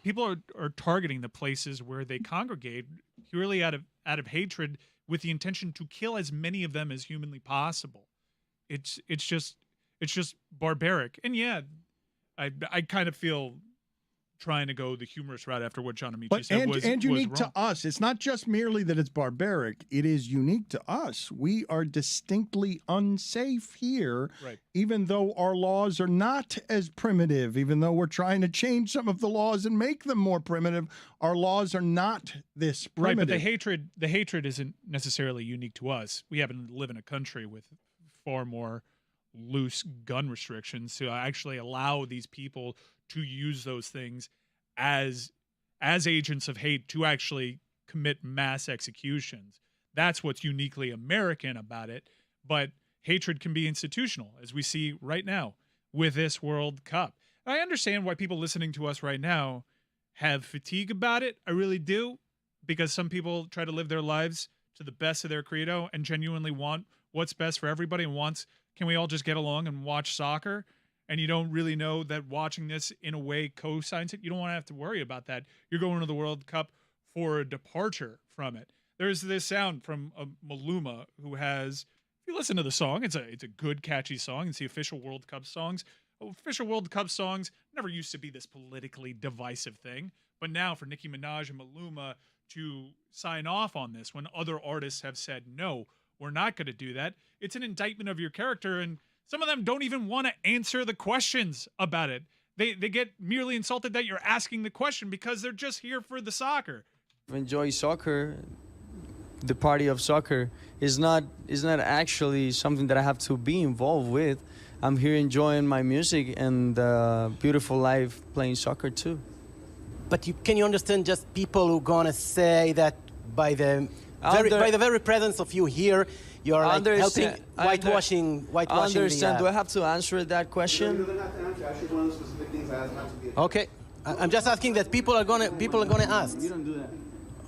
people are targeting the places where they congregate purely out of hatred with the intention to kill as many of them as humanly possible. It's just barbaric. And yeah, I kind of feel trying to go the humorous route after what John Amaechi said was unique was to us. It's not just merely that it's barbaric. It is unique to us. We are distinctly unsafe here, right, even though our laws are not as primitive, even though we're trying to change some of the laws and make them more primitive. Our laws are not this primitive. Right, but the hatred isn't necessarily unique to us. We happen to live in a country with far more loose gun restrictions to actually allow these people to use those things as agents of hate to actually commit mass executions. That's what's uniquely American about it. But hatred can be institutional, as we see right now with this World Cup. I understand why people listening to us right now have fatigue about it. I really do, because some people try to live their lives to the best of their credo and genuinely want what's best for everybody and wants, can we all just get along and watch soccer? And you don't really know that watching this in a way co-signs it. You don't want to have to worry about that. You're going to the World Cup for a departure from it. There's this sound from Maluma, who has, if you listen to the song, it's a good, catchy song. It's the official World Cup songs. official World Cup songs never used to be this politically divisive thing. But now for Nicki Minaj and Maluma to sign off on this when other artists have said, no, we're not going to do that, it's an indictment of your character. And some of them don't even want to answer the questions about it. They get merely insulted that you're asking the question because they're just here for the soccer. Enjoy soccer. The party of soccer is not actually something that I have to be involved with. I'm here enjoying my music and beautiful life playing soccer too. But can you understand just people who gonna say that by the very presence of you here, you're like helping whitewashing I understand. the, Do I have to answer that question? You don't have to answer. Actually, one of the specific things I asked not to be. Okay, I'm just asking that people are gonna ask. You don't do that.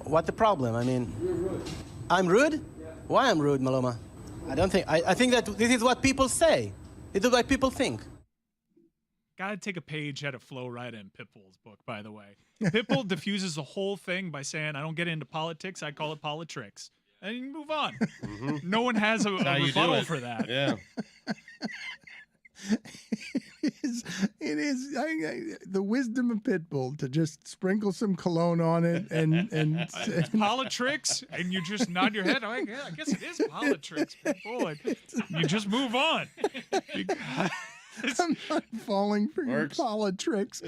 What the problem? I mean, You're rude. I'm rude. Yeah. Why I'm rude, Maluma? I don't think. I think that this is what people say. This is what people think. Gotta take a page out of Flo Rida and Pitbull's book, by the way. Pitbull diffuses the whole thing by saying, I don't get into politics, I call it politricks. And you move on. Mm-hmm. No one has a rebuttal for that. Yeah. It is the wisdom of Pitbull to just sprinkle some cologne on it and It's politricks, and you just nod your head. Like, yeah, I guess it is politricks, Pitbull. And you just move on. I'm not falling for your politricks.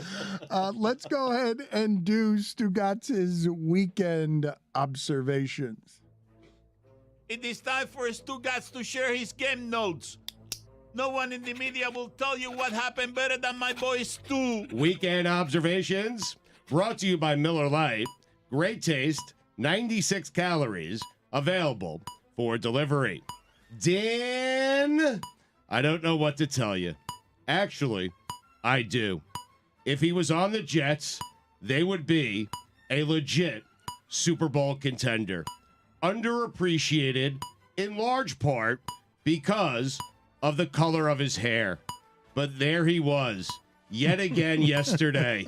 Let's go ahead and do Stugotz's weekend observations. It is time for Stugotz to share his game notes. No one in the media will tell you what happened better than my boy Stu. Weekend observations brought to you by Miller Lite. Great taste, 96 calories, available for delivery. Dan, I don't know what to tell you. Actually, I do. If he was on the Jets, they would be a legit Super Bowl contender. Underappreciated in large part because of the color of his hair. But there he was, yet again yesterday,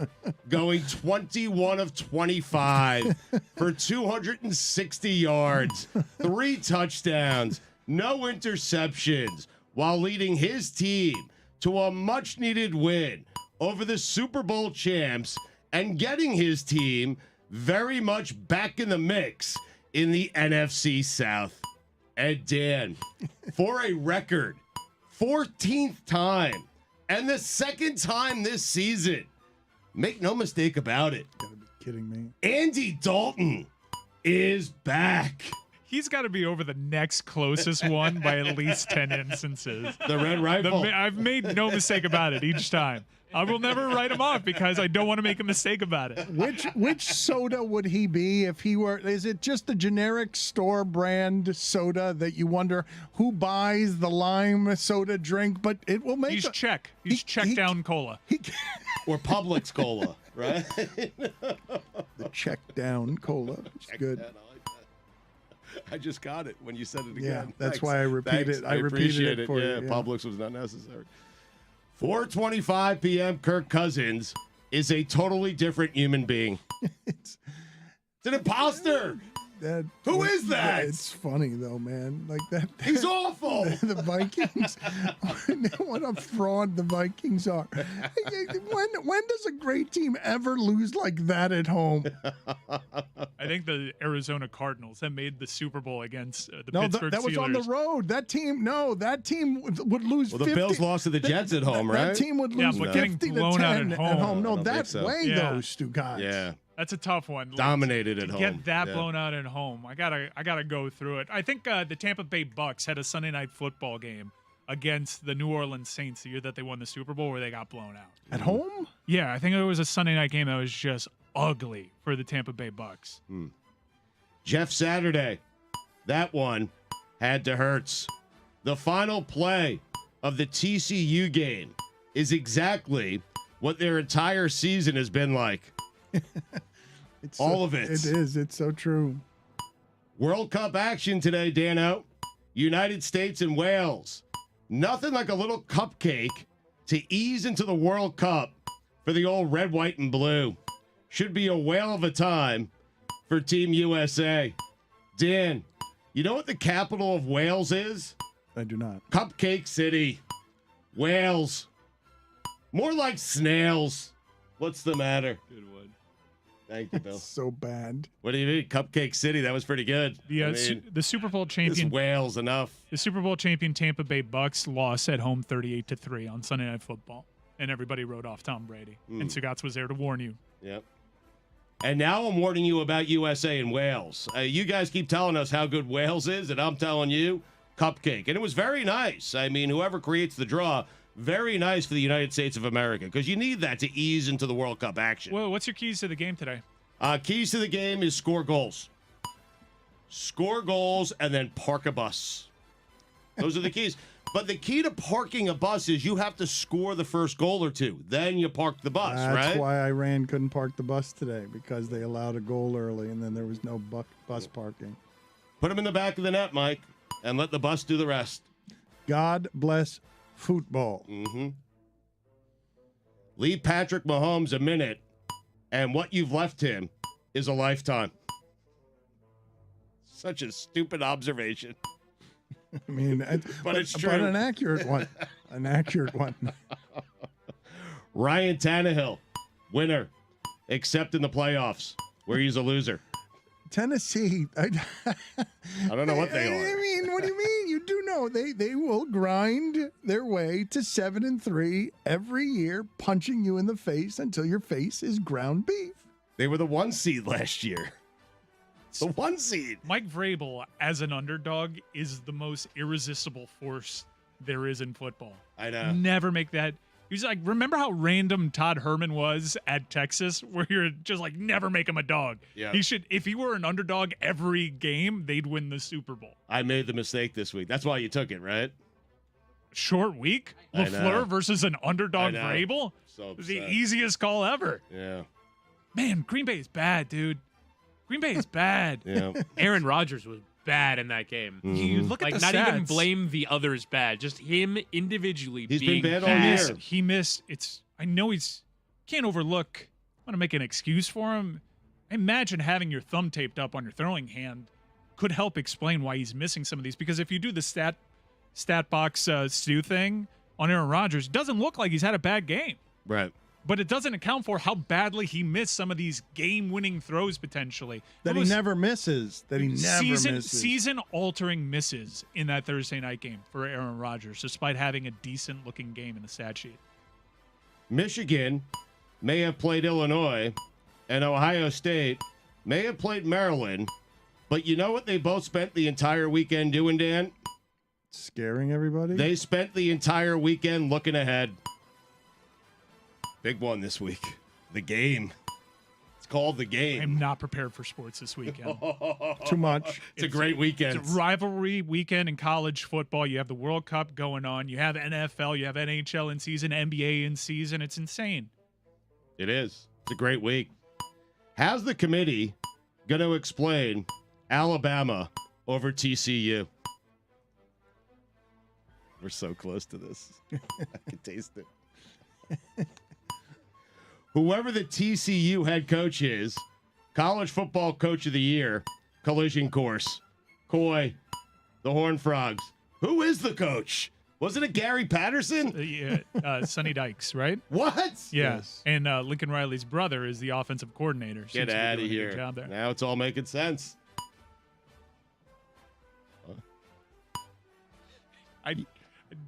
going 21 of 25 for 260 yards, 3 touchdowns, no interceptions, while leading his team to a much-needed win over the Super Bowl champs and getting his team very much back in the mix in the NFC South. And Dan, for a record 14th time and the second time this season, make no mistake about it. Gotta be kidding me. Andy Dalton is back. He's got to be over the next closest one by at least 10 instances. The Red Rifle. I've made no mistake about it each time. I will never write him off because I don't want to make a mistake about it. Which soda would he be if he were? Is it just the generic store brand soda that you wonder who buys the lime soda drink? But it will make. He's Czech. He's Czech down cola. Or Publix cola, right? The check down cola. It's good. I just got it when you said it again. Yeah, that's Thanks. why I repeat it. I repeated appreciate it for yeah, you. Yeah. Publix was not necessary. 4:25 p.m. Kirk Cousins is a totally different human being. It's an imposter. Who is that? It's funny though, man. Like that. He's awful. The Vikings. What a fraud the Vikings are. When does a great team ever lose like that at home? I think the Arizona Cardinals have made the Super Bowl against the No, Pittsburgh that was on the Steelers. road. That team would lose. Well, the 50. Bills lost to the Jets at home, right? That team would lose but getting 50 to blown 10 out at home. No, I don't that think so. way Yeah. though, Stugotz. Yeah. That's a tough one. Dominated at to home. Get that Yeah. blown out at home. I gotta go through it. I think the Tampa Bay Bucks had a Sunday night football game against the New Orleans Saints the year that they won the Super Bowl, where they got blown out At home? Yeah, I think it was a Sunday night game that was just ugly for the Tampa Bay Bucks. Jeff Saturday, that one had to hurts. The final play of the TCU game is exactly what their entire season has been like. All of it. It is. It's so true. World Cup action today, Dano. United States and Wales. Nothing like a little cupcake to ease into the World Cup for the old red, white, and blue. Should be a whale of a time for Team USA. Dan, you know what the capital of Wales is? I do not. Cupcake City. Wales. More like snails. What's the matter? Good one. Thank you, Bill. So bad. What do you mean? Cupcake City. That was pretty good. The Super Bowl champion. This Wales enough. The Super Bowl champion Tampa Bay Bucks lost at home 38-3 on Sunday Night Football, and everybody wrote off Tom Brady. And Stugotz was there to warn you. Yep. And now I'm warning you about USA and Wales. You guys keep telling us how good Wales is, and I'm telling you, cupcake. And it was very nice. I mean, whoever creates the draw, very nice for the United States of America, because you need that to ease into the World Cup action. Well, what's your keys to the game today? Keys to the game is score goals. Score goals and then park a bus. Those are the keys. But the key to parking a bus is you have to score the first goal or two. Then you park the bus, right? That's why Iran couldn't park the bus today, because they allowed a goal early and then there was no bus parking. Put them in the back of the net, Mike, and let the bus do the rest. God bless football. Mm-hmm. Leave Patrick Mahomes a minute, and what you've left him is a lifetime. Such a stupid observation. I mean, but it's true. But an accurate one. An accurate one. Ryan Tannehill, winner, except in the playoffs, where he's a loser. Tennessee. I don't know what they are. I mean, what do you mean? You do know they will grind their way to 7-3 every year, punching you in the face until your face is ground beef. They were the 1 seed last year. The 1 seed. Mike Vrabel, as an underdog, is the most irresistible force there is in football. I know. Never make that. He's like, remember how random Todd Herman was at Texas, where you're just like, never make him a dog. Yeah. He should, if he were an underdog every game, they'd win the Super Bowl. I made the mistake this week. That's why you took it, right? Short week? LaFleur versus an underdog Vrabel? So upset. The easiest call ever. Yeah. Man, Green Bay is bad, dude. Green Bay is bad. Yeah. Aaron Rodgers was bad in that game. You look at like, the not stats. even blame the others bad, just him individually He's being been bad all bad. year. He missed. I know can't overlook. I'm gonna make an excuse for him. Imagine having your thumb taped up on your throwing hand could help explain why he's missing some of these. Because if you do the stat box Stu thing on Aaron Rodgers, it doesn't look like he's had a bad game. Right. But it doesn't account for how badly he missed some of these game-winning throws potentially. That he never misses. Season-altering misses in that Thursday night game for Aaron Rodgers, despite having a decent-looking game in the stat sheet. Michigan may have played Illinois, and Ohio State may have played Maryland, but you know what they both spent the entire weekend doing, Dan? Scaring everybody? They spent the entire weekend looking ahead. Big one this week. The game. It's called The Game. I'm not prepared for sports this weekend. Too much. It's a great weekend. It's a rivalry weekend in college football. You have the World Cup going on. You have NFL. You have NHL in season, NBA in season. It's insane. It is. It's a great week. How's the committee going to explain Alabama over TCU? We're so close to this. I can taste it. Whoever the TCU head coach is, college football coach of the year, collision course, Coy, the Horned Frogs. Who is the coach? Wasn't it Gary Patterson? Sonny Dykes, right? What? Yeah. Yes. And Lincoln Riley's brother is the offensive coordinator. Seems Get to be out of doing a good here. job there. Now it's all making sense.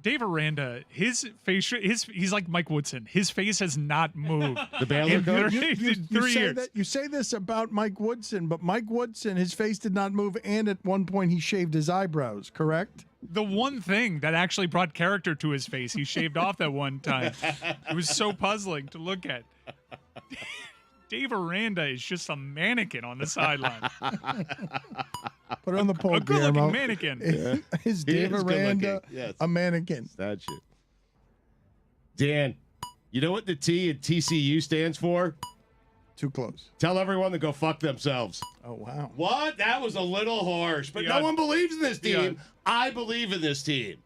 Dave Aranda, his face, he's like Mike Woodson. His face has not moved. The Baylor in coach? three years. You say this about Mike Woodson, but Mike Woodson, his face did not move, and at one point he shaved his eyebrows, correct? The one thing that actually brought character to his face, he shaved off that one time. It was so puzzling to look at. Dave Aranda is just a mannequin on the sideline. Put it on the poll, A good-looking Guillermo. mannequin. Is He Dave is Aranda good-looking. Yes. a mannequin? Statue. Dan, you know what the T in TCU stands for? Too close. Tell everyone to go fuck themselves. Oh, wow. What? That was a little harsh, but no one believes in this team. I believe in this team.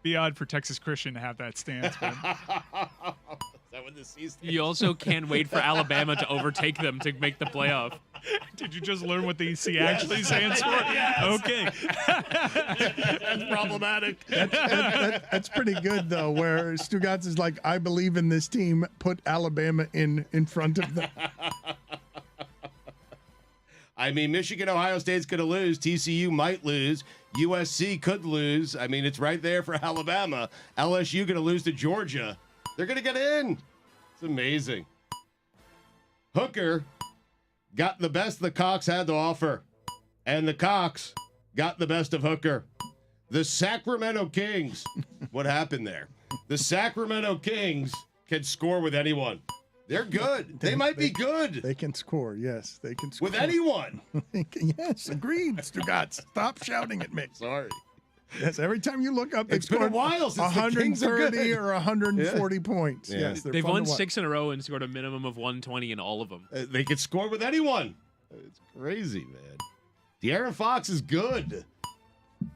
Be odd for Texas Christian to have that stance. But Is that when the season. You also can't wait for Alabama to overtake them to make the playoff. Did you just learn what the EC actually stands for? Okay. That's problematic. That's pretty good, though, where Stugotz is like, I believe in this team, put Alabama in front of them. I mean, Michigan, Ohio State's going to lose. TCU might lose. USC could lose. I mean, it's right there for Alabama. LSU going to lose to Georgia. They're going to get in. It's amazing. Hooker got the best the Cox had to offer, and the Cox got the best of Hooker. The Sacramento Kings. What happened there? The Sacramento Kings can score with anyone. They're good. They might be good. They can score, yes. They can score. With anyone. Yes, agreed, Stugotz. Stop shouting at me. Sorry. Yes, every time you look up, It's been a while since the Kings are 130 good. or 140 points. Yeah. Yes, They've won 6 in a row and scored a minimum of 120 in all of them. They can score with anyone. It's crazy, man. De'Aaron Fox is good.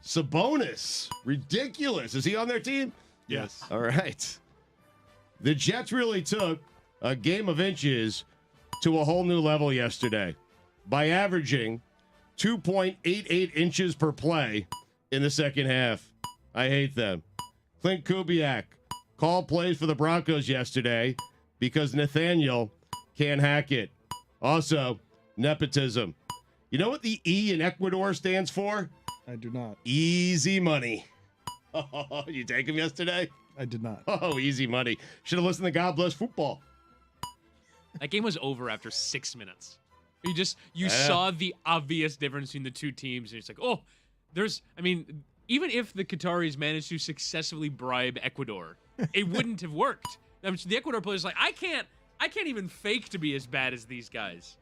Sabonis, ridiculous. Is he on their team? Yes. All right. The Jets really took a game of inches to a whole new level yesterday by averaging 2.88 inches per play in the second half. I hate them. Clint Kubiak called plays for the Broncos yesterday because Nathaniel can't hack it. Also, nepotism. You know what the E in Ecuador stands for? I do not. Easy money. Oh, you take him yesterday? I did not. Oh, easy money. Should have listened to God Bless Football. That game was over after 6 minutes. You saw the obvious difference between the two teams, and it's like, oh, even if the Qataris managed to successfully bribe Ecuador, it wouldn't have worked. The Ecuador players like, I can't even fake to be as bad as these guys.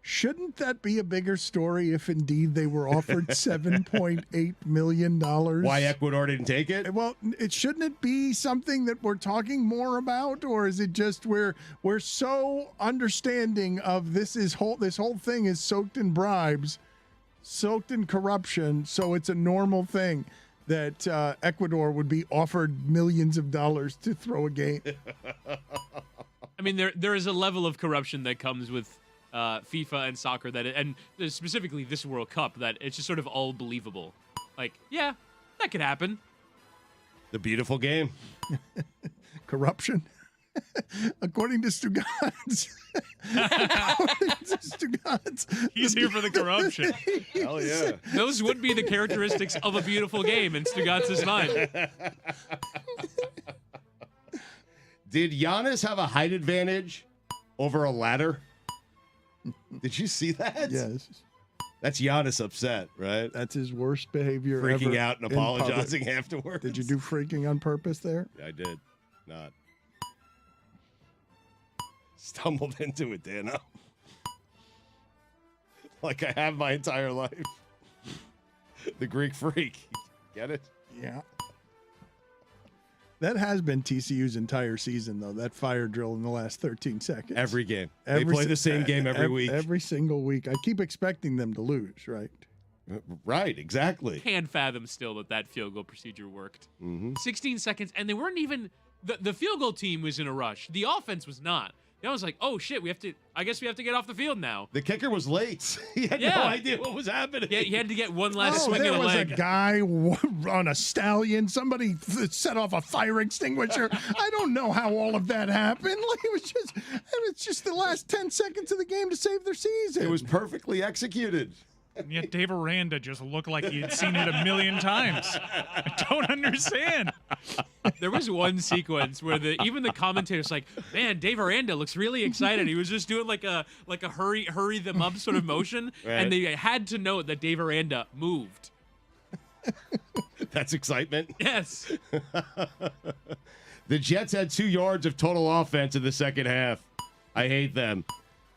Shouldn't that be a bigger story if indeed they were offered $7.8 million? Why Ecuador didn't take it? Well, shouldn't it be something that we're talking more about, or is it just we're so understanding of this whole thing is soaked in bribes, soaked in corruption, so it's a normal thing that Ecuador would be offered millions of dollars to throw a game? I mean, there is a level of corruption that comes with FIFA and soccer and specifically this World Cup that it's just sort of all believable. Like, yeah, that could happen. The beautiful game. Corruption. According to Stugotz. He's here for the corruption. Hell yeah. Those would be the characteristics of a beautiful game in Stugotz's mind. Did Giannis have a height advantage over a ladder? Did you see that? Yes. That's Giannis upset, right? That's his worst behavior Freaking ever out and in public. apologizing afterwards. Did you do freaking on purpose there? I did. Not. Stumbled into it, Dano. Like I have my entire life. The Greek freak. Get it? Yeah. That has been TCU's entire season, though, that fire drill in the last 13 seconds. Every game. They play the same game every week. Every single week. I keep expecting them to lose, right? Right, exactly. Can't fathom still that field goal procedure worked. Mm-hmm. 16 seconds, and they weren't even... The field goal team was in a rush. The offense was not. I was like, oh, shit, I guess we have to get off the field now. The kicker was late. He had no idea what was happening. Yeah, he had to get one last swing of the leg. There was a guy on a stallion. Somebody set off a fire extinguisher. I don't know how all of that happened. It was just the last 10 seconds of the game to save their season. It was perfectly executed. And yet Dave Aranda just looked like he had seen it a million times. I don't understand. There was one sequence where even the commentator's like, man, Dave Aranda looks really excited. He was just doing like a hurry them up sort of motion, Right. and they had to note that Dave Aranda moved. That's excitement. Yes. The Jets had 2 yards of total offense in the second half. I hate them.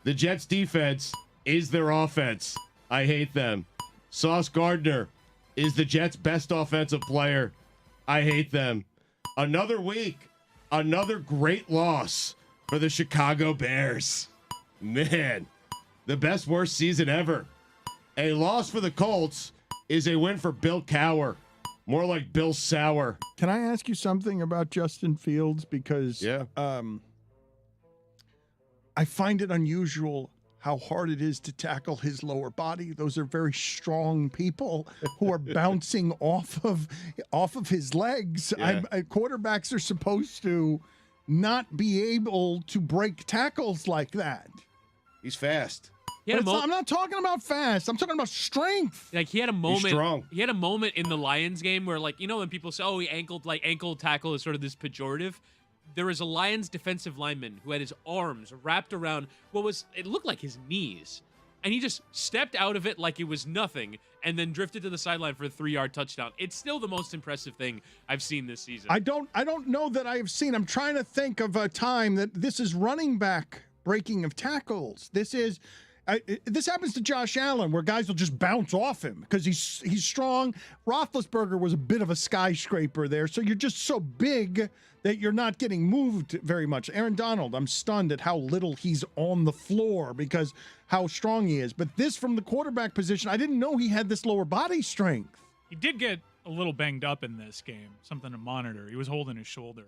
The Jets defense is their offense. I hate them. Sauce Gardner is the Jets' best offensive player. I hate them. Another week, another great loss for the Chicago Bears. Man, the best worst season ever. A loss for the Colts is a win for Bill Cowher. More like Bill Sauer. Can I ask you something about Justin Fields? Because I find it unusual how hard it is to tackle his lower body. Those are very strong people who are bouncing off of his legs. Yeah. Quarterbacks are supposed to not be able to break tackles like that. He's fast. I'm not talking about fast. I'm talking about strength. Like he had a moment. He's strong. He had a moment in the Lions game where, like, you know, when people say, "Oh, he ankled," like ankle tackle is sort of this pejorative. There was a Lions defensive lineman who had his arms wrapped around it looked like his knees, and he just stepped out of it like it was nothing, and then drifted to the sideline for a 3-yard touchdown. It's still the most impressive thing I've seen this season. I don't know that I have seen. I'm trying to think of a time that this is running back breaking of tackles. This happens to Josh Allen, where guys will just bounce off him because he's strong. Roethlisberger was a bit of a skyscraper there, so you're just so big that you're not getting moved very much. Aaron Donald, I'm stunned at how little he's on the floor because how strong he is. But this from the quarterback position, I didn't know he had this lower body strength. He did get a little banged up in this game, something to monitor. He was holding his shoulder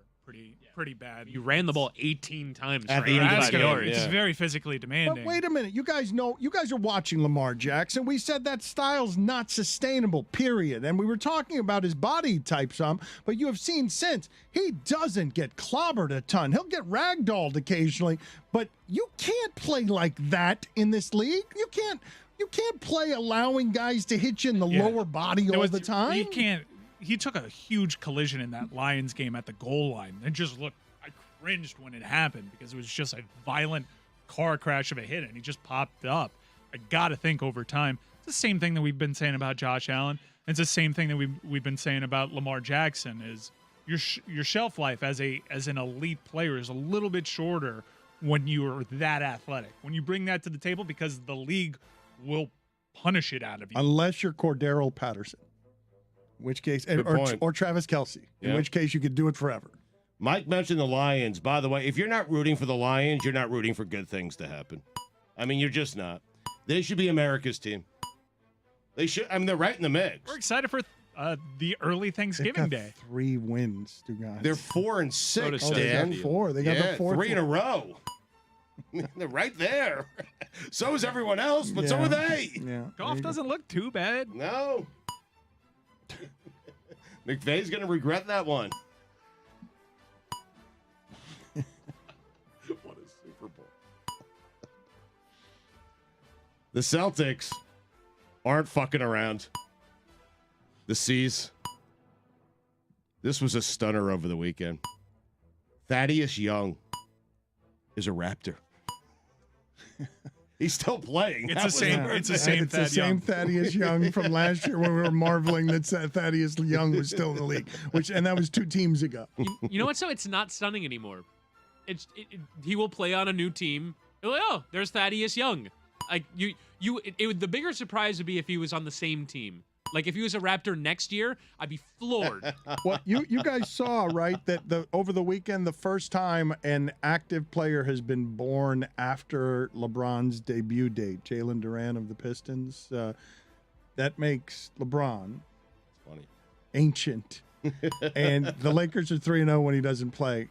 pretty bad. You ran the ball 18 times At for the end of 85 the game, yards. It's very physically demanding. But wait a minute. You guys are watching Lamar Jackson. We said that style's not sustainable, period. And we were talking about his body type some, but you have seen since he doesn't get clobbered a ton. He'll get ragdolled occasionally, but you can't play like that in this league. You can't play allowing guys to hit you in the lower body all the time. You can't. He took a huge collision in that Lions game at the goal line. It just looked, I cringed when it happened because it was just a violent car crash of a hit, and he just popped up. I got to think over time. It's the same thing that we've been saying about Josh Allen. It's the same thing that we've been saying about Lamar Jackson is your shelf life as an elite player is a little bit shorter when you're that athletic. When you bring that to the table, because the league will punish it out of you. Unless you're Cordero Patterson. In which case, or Travis Kelce, in which case you could do it forever. Mike mentioned the Lions. By the way, if you're not rooting for the Lions, you're not rooting for good things to happen. I mean, you're just not. They should be America's team. They should. I mean, they're right in the mix. We're excited for the early Thanksgiving day. 3 wins, Stugotz. They're 4-6, Dan. Dan. They got 4. They got the 4th 3 in a row. They're right there. So is everyone else, but so are they. Yeah. Golf doesn't look too bad. No. McVay's going to regret that one. What a Super Bowl. The Celtics aren't fucking around. The C's. This was a stunner over the weekend. Thaddeus Young is a Raptor. He's still playing. It's the same Thaddeus Young from last year when we were marveling that Thaddeus Young was still in the league, and that was 2 teams ago. You know what? So it's not stunning anymore. He will play on a new team. You're like, oh, there's Thaddeus Young. Like the bigger surprise would be if he was on the same team. Like if he was a Raptor next year, I'd be floored. Well, you guys saw, right, that over the weekend, the first time an active player has been born after LeBron's debut date, Jalen Duran of the Pistons. That makes LeBron ancient. And the Lakers are 3-0 when he doesn't play.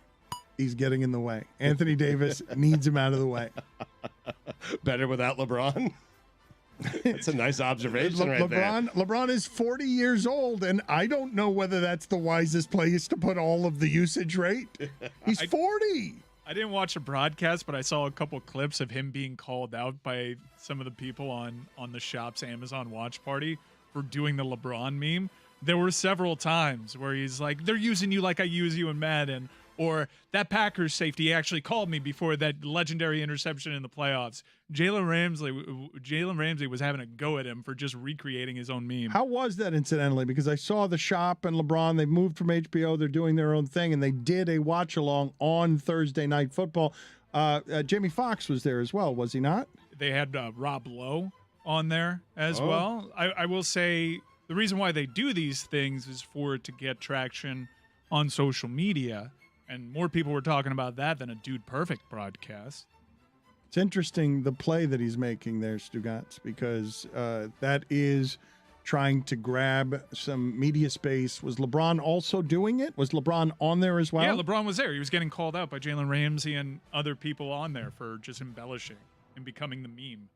He's getting in the way. Anthony Davis needs him out of the way. Better without LeBron. That's a nice observation right there. LeBron is 40 years old, and I don't know whether that's the wisest place to put all of the usage rate. He's 40. I didn't watch a broadcast, but I saw a couple clips of him being called out by some of the people on the shop's Amazon watch party for doing the LeBron meme. There were several times where he's like, they're using you like I use you in Madden, or that Packers safety actually called me before that legendary interception in the playoffs. Jalen Ramsey was having a go at him for just recreating his own meme. How was that, incidentally? Because I saw the shop and LeBron, they moved from HBO, they're doing their own thing, and they did a watch-along on Thursday Night Football. Jamie Foxx was there as well, was he not? They had Rob Lowe on there as well. I will say the reason why they do these things is for it to get traction on social media. And more people were talking about that than a Dude Perfect broadcast. It's interesting, the play that he's making there, Stugotz, because that is trying to grab some media space. Was LeBron also doing it? Was LeBron on there as well? Yeah, LeBron was there. He was getting called out by Jalen Ramsey and other people on there for just embellishing and becoming the meme.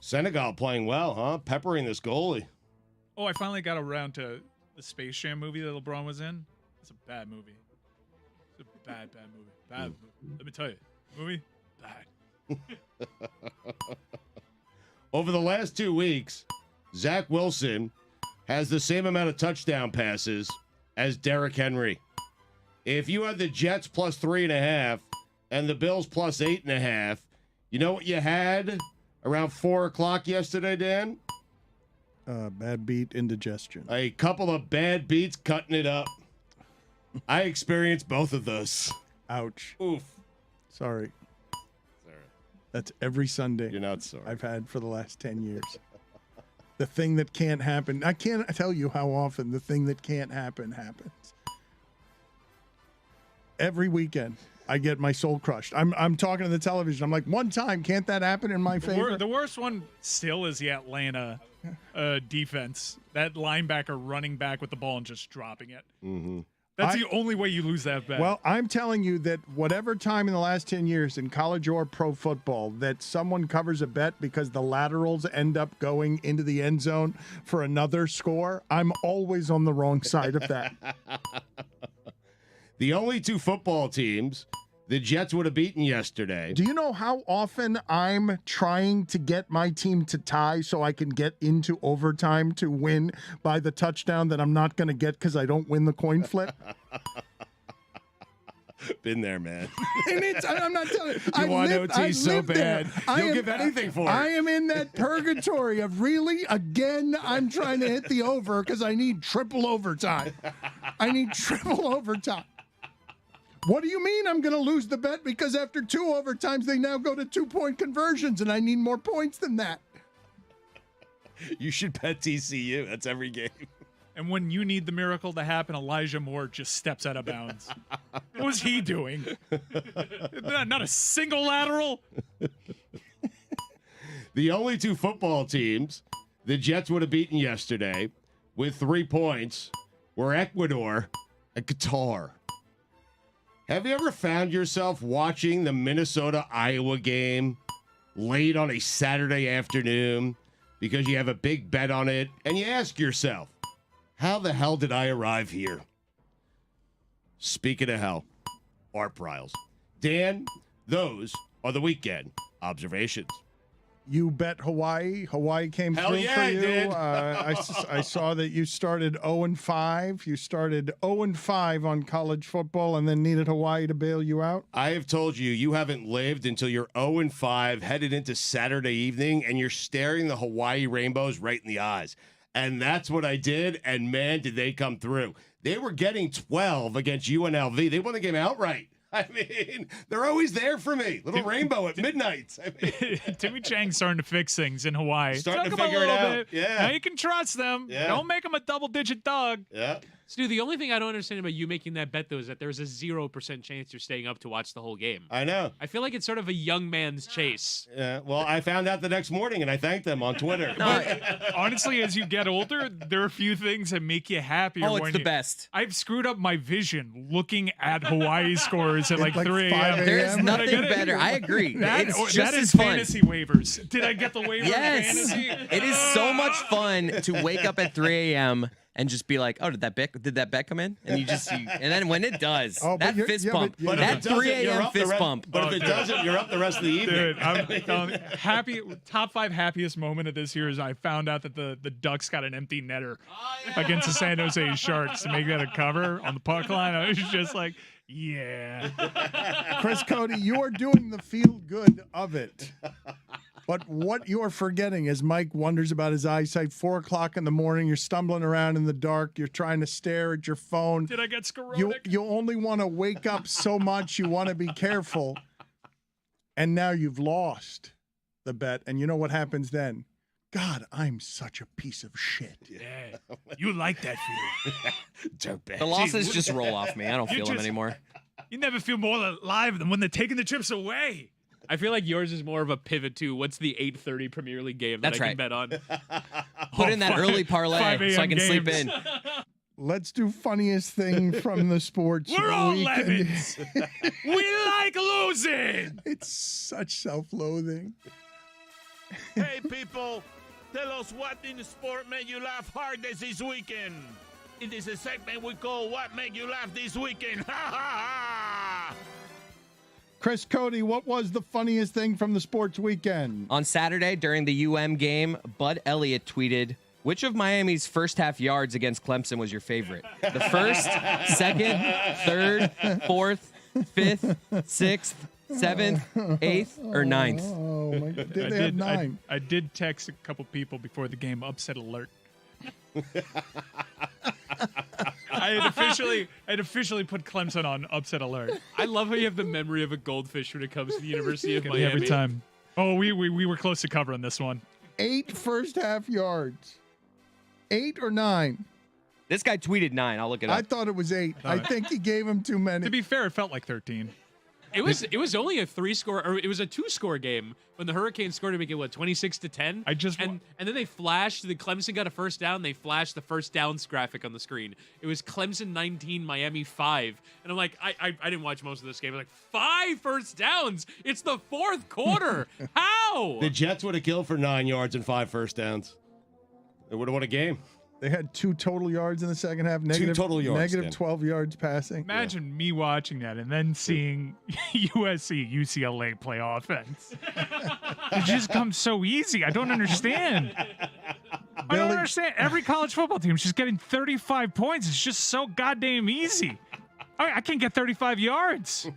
Senegal playing well, huh? Peppering this goalie. Oh, I finally got around to the Space Jam movie that LeBron was in. It's a bad movie. It's a bad movie. Bad movie. Let me tell you. Movie, bad. Over the last 2 weeks, Zach Wilson has the same amount of touchdown passes as Derrick Henry. If you had the Jets plus 3.5 and the Bills plus 8.5, you know what you had around 4 o'clock yesterday, Dan? Bad beat, indigestion. A couple of bad beats cutting it up. I experienced both of those. Ouch. Oof. Sorry. That's every Sunday. You're not sorry. I've had for the last 10 years. The thing that can't happen. I can't tell you how often the thing that can't happen happens. Every weekend, I get my soul crushed. I'm talking to the television. I'm like, one time, can't that happen in my favor? The worst one still is the Atlanta defense. That linebacker running back with the ball and just dropping it. Mm-hmm. That's the only way you lose that bet. Well, I'm telling you that whatever time in the last 10 years in college or pro football that someone covers a bet because the laterals end up going into the end zone for another score, I'm always on the wrong side of that. The only two football teams the Jets would have beaten yesterday. Do you know how often I'm trying to get my team to tie so I can get into overtime to win by the touchdown that I'm not going to get because I don't win the coin flip? Been there, man. And I'm not telling you. You want OT so bad. You'll give anything for it. I am in that purgatory of really, again, I'm trying to hit the over because I need triple overtime. I need triple overtime. What do you mean I'm going to lose the bet? Because after 2 overtimes, they now go to 2-point conversions, and I need more points than that. You should bet TCU. That's every game. And when you need the miracle to happen, Elijah Moore just steps out of bounds. What was he doing? Not a single lateral? The only two football teams the Jets would have beaten yesterday with 3 points were Ecuador and Qatar. Have you ever found yourself watching the Minnesota-Iowa game late on a Saturday afternoon because you have a big bet on it, and you ask yourself, how the hell did I arrive here? Speaking of hell, Art Briles. Dan, those are the weekend observations. You bet Hawaii. Hawaii came Hell through yeah, for I you. did. I saw that you started 0-5. You started 0-5 on college football and then needed Hawaii to bail you out. I have told you, you haven't lived until you're 0-5, headed into Saturday evening, and you're staring the Hawaii rainbows right in the eyes. And that's what I did, and man, did they come through. They were getting 12 against UNLV. They won the game outright. I mean, they're always there for me. Little rainbow at midnight. I mean, Timmy Chang's starting to fix things in Hawaii. Starting Took to him a figure it little out. bit. Yeah. Now you can trust them. Yeah. Don't make them a double-digit dog. Yeah. Stu, the only thing I don't understand about you making that bet, though, is that there's a 0% chance you're staying up to watch the whole game. I know. I feel like it's sort of a young man's chase. Yeah. Well, I found out the next morning, and I thanked them on Twitter. Honestly, as you get older, there are a few things that make you happier. Oh, it's when the best. I've screwed up my vision looking at Hawaii scores at like 3 a.m. There's nothing better. I agree. It's just as fun. Fantasy waivers. Did I get the waiver? Yes. Fantasy? It is so much fun to wake up at 3 a.m. and just be like, oh, did that bet come in? And and then when it does, that fist pump, that 3 a.m. fist pump. But if it doesn't, you're up the rest of the evening. Dude, I'm telling you, top 5 happiest moment of this year is I found out that the Ducks got an empty netter against the San Jose Sharks to make that a cover on the puck line. I was just like, yeah. Chris Cody, you are doing the feel good of it. But what you're forgetting as Mike wonders about his eyesight, 4 o'clock in the morning, you're stumbling around in the dark, you're trying to stare at your phone. Did I get sclerotic? You only want to wake up so much, you want to be careful. And now you've lost the bet. And you know what happens then? God, I'm such a piece of shit. Yeah. You like that feeling. The losses just roll off me. I don't feel them anymore. You never feel more alive than when they're taking the chips away. I feel like yours is more of a pivot to what's the 8:30 Premier League game that That's I can right. bet on. Put in that early parlay so I can sleep in. Let's do funniest thing from the sports. We're all weekend. lemons. We like losing. It's such self-loathing. Hey, people, tell us what in the sport made you laugh hardest this weekend. It is a segment we call What Made You Laugh This Weekend. Ha ha ha! Chris Cody, what was the funniest thing from the sports weekend? On Saturday, during the UM game, Bud Elliott tweeted, "Which of Miami's first half yards against Clemson was your favorite? The first, second, third, fourth, fifth, sixth, seventh, eighth, or ninth?" Oh, my God. Did they have 9? I did text a couple people before the game, upset alert. I had officially put Clemson on upset alert. I love how you have the memory of a goldfish when it comes to the University of Miami. Every time. Oh, we were close to covering this one. 8 first half yards. 8 or 9? This guy tweeted 9. I'll look it up. I thought it was 8. I think he gave him too many. To be fair, it felt like 13. It was only a 3-score, or it was a 2-score game when the Hurricanes scored to make it 26-10. And then they flashed. The Clemson got a first down. They flashed the first downs graphic on the screen. It was Clemson 19, Miami 5, and I'm like, I didn't watch most of this game. I was like, 5 first downs. It's the fourth quarter. How? The Jets would have killed for 9 yards and 5 first downs. They would have won a game. They had 2 total yards in the second half. Two total yards. Negative 12 yards passing. Imagine me watching that and then seeing USC, UCLA play offense. It just comes so easy. I don't understand. I don't understand. Every college football team is just getting 35 points. It's just so goddamn easy. I can't get 35 yards.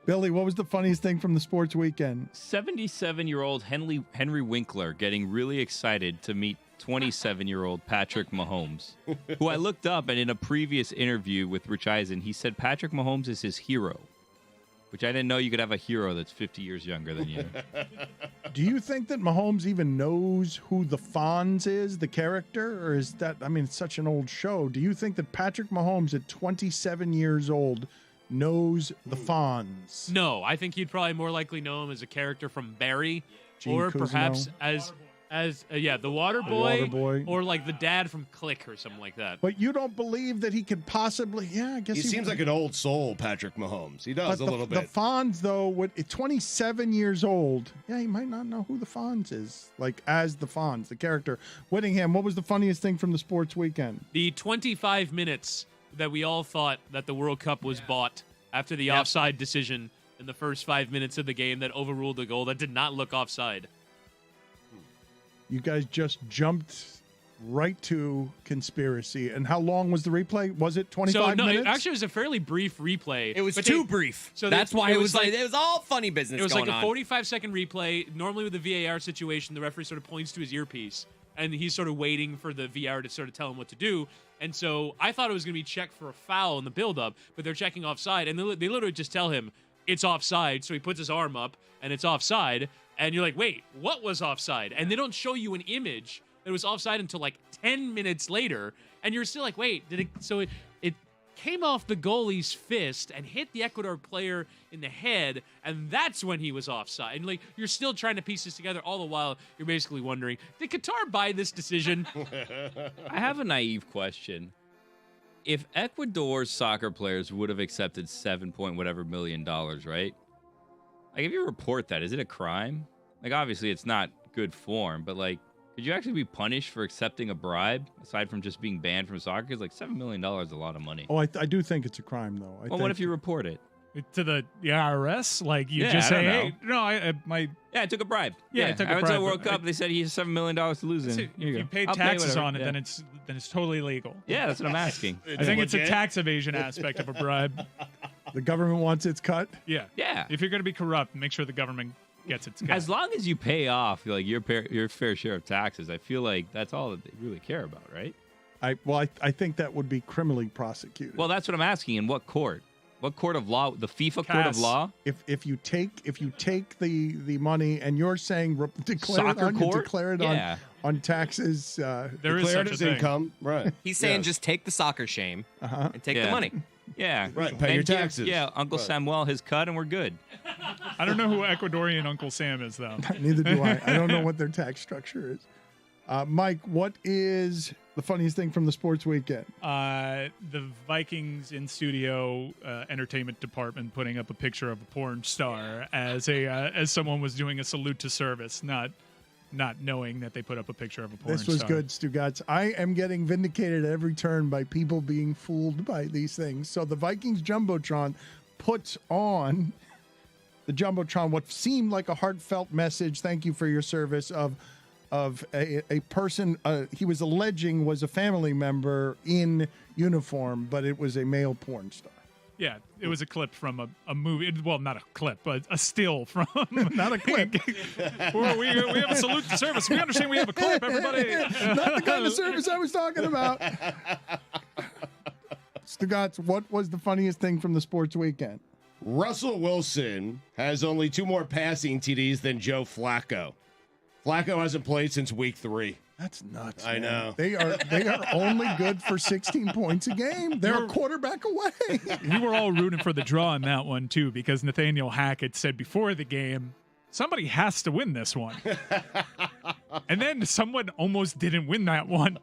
Billy, what was the funniest thing from the sports weekend? 77-year-old Henry Winkler getting really excited to meet 27-year-old Patrick Mahomes, who I looked up, and in a previous interview with Rich Eisen, he said Patrick Mahomes is his hero, which I didn't know you could have a hero that's 50 years younger than you. Do you think that Mahomes even knows who the Fonz is, the character, or is that, I mean, it's such an old show. Do you think that Patrick Mahomes at 27 years old knows the Fonz? No, I think you'd probably more likely know him as a character from Barry, Gene or Cousineau. perhaps as the water boy, Water Boy. or like the dad from Click or something like that. But you don't believe that he could possibly, I guess He seems like an old soul, Patrick Mahomes. He does a little bit. The Fonz, though, at 27 years old, he might not know who the Fonz is, like as the Fonz, the character. Whittingham, what was the funniest thing from the sports weekend? The 25 minutes that we all thought that the World Cup was bought after the offside decision in the first 5 minutes of the game that overruled the goal that did not look offside. You guys just jumped right to conspiracy. And how long was the replay? Was it 25 minutes? Actually, it was a fairly brief replay. It was too brief. So that's why it was all funny business. It was going like a on. 45-second replay. Normally with the VAR situation, the referee sort of points to his earpiece, and he's sort of waiting for the VAR to sort of tell him what to do. And so I thought it was going to be checked for a foul in the build-up, but they're checking offside, and they literally just tell him it's offside. So he puts his arm up, and it's offside. And you're like, wait, what was offside? And they don't show you an image that was offside until like 10 minutes later. And you're still like, wait, did it? So it came off the goalie's fist and hit the Ecuador player in the head. And that's when he was offside. And like, you're still trying to piece this together. All the while, you're basically wondering, did Qatar buy this decision? I have a naive question. If Ecuador's soccer players would have accepted $7 million, right? Like, if you report that, is it a crime? Like, obviously, it's not good form, but, like, could you actually be punished for accepting a bribe, aside from just being banned from soccer? Because, like, $7 million is a lot of money. Oh, I do think it's a crime, though. Well, what if you report it? To the IRS? Like, you just say, hey, no, I took a bribe. Yeah, I took a I went bribe, to the World but Cup. They said he has $7 million to lose. If you paid taxes on it, then it's totally legal. Yeah, that's what I'm asking. I think it's a tax evasion aspect of a bribe. The government wants its cut? Yeah. Yeah. If you're going to be corrupt, make sure the government gets its cut. As long as you pay off like your fair share of taxes, I feel like that's all that they really care about, right? I think that would be criminally prosecuted. Well, that's what I'm asking. In what court? What court of law? The FIFA court of law? If you take the money and you're saying declare Soccer it on, court? declare it Yeah. on taxes. There is Declare such it a as thing. income, right? He's saying just take the soccer shame and take the money. Yeah. Right, pay And your give- taxes. Yeah, Uncle Right. Samuel his cut, and we're good. I don't know who Ecuadorian Uncle Sam is, though. Neither do I. I don't know what their tax structure is. Mike, what is the funniest thing from the sports weekend? The Vikings in studio entertainment department putting up a picture of a porn star as someone was doing a salute to service, not knowing that they put up a picture of a porn This was star. good, Stugotz. I am getting vindicated at every turn by people being fooled by these things. So the Vikings Jumbotron puts on the Jumbotron what seemed like a heartfelt message. Thank you for your service of a person he was alleging was a family member in uniform, but it was a male porn star. Yeah, it was a clip from a movie. Well, not a clip, but a still from. Not a clip. we have a salute to service. We understand we have a clip, everybody. Not the kind of service I was talking about. Stugotz, what was the funniest thing from the sports weekend? Russell Wilson has only 2 more passing TDs than Joe Flacco. Flacco hasn't played since week 3. That's nuts. I man. know. They are only good for 16 points a game. They're a quarterback away. We were all rooting for the draw in that one too, because Nathaniel Hackett said before the game, somebody has to win this one. And then someone almost didn't win that one.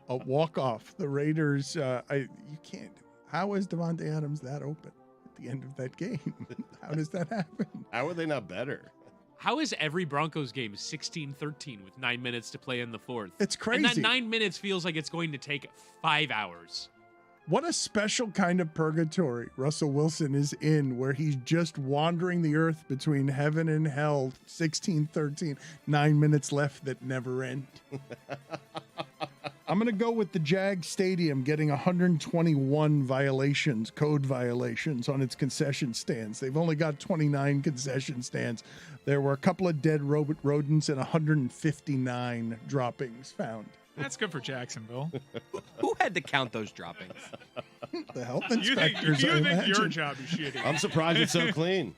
A walk-off. The Raiders, you can't. How is Devontae Adams that open at the end of that game? How does that happen? How are they not better? How is every Broncos game 16-13 with 9 minutes to play in the fourth? It's crazy. And that 9 minutes feels like it's going to take 5 hours. What a special kind of purgatory Russell Wilson is in, where he's just wandering the earth between heaven and hell. 16-13, 9 minutes left that never end. I'm going to go with the Jag Stadium getting 121 code violations on its concession stands. They've only got 29 concession stands. There were a couple of dead rodents and 159 droppings found. That's good for Jacksonville. Who had to count those droppings? The health You think inspectors, I your imagine. job is shitty. I'm surprised it's so clean.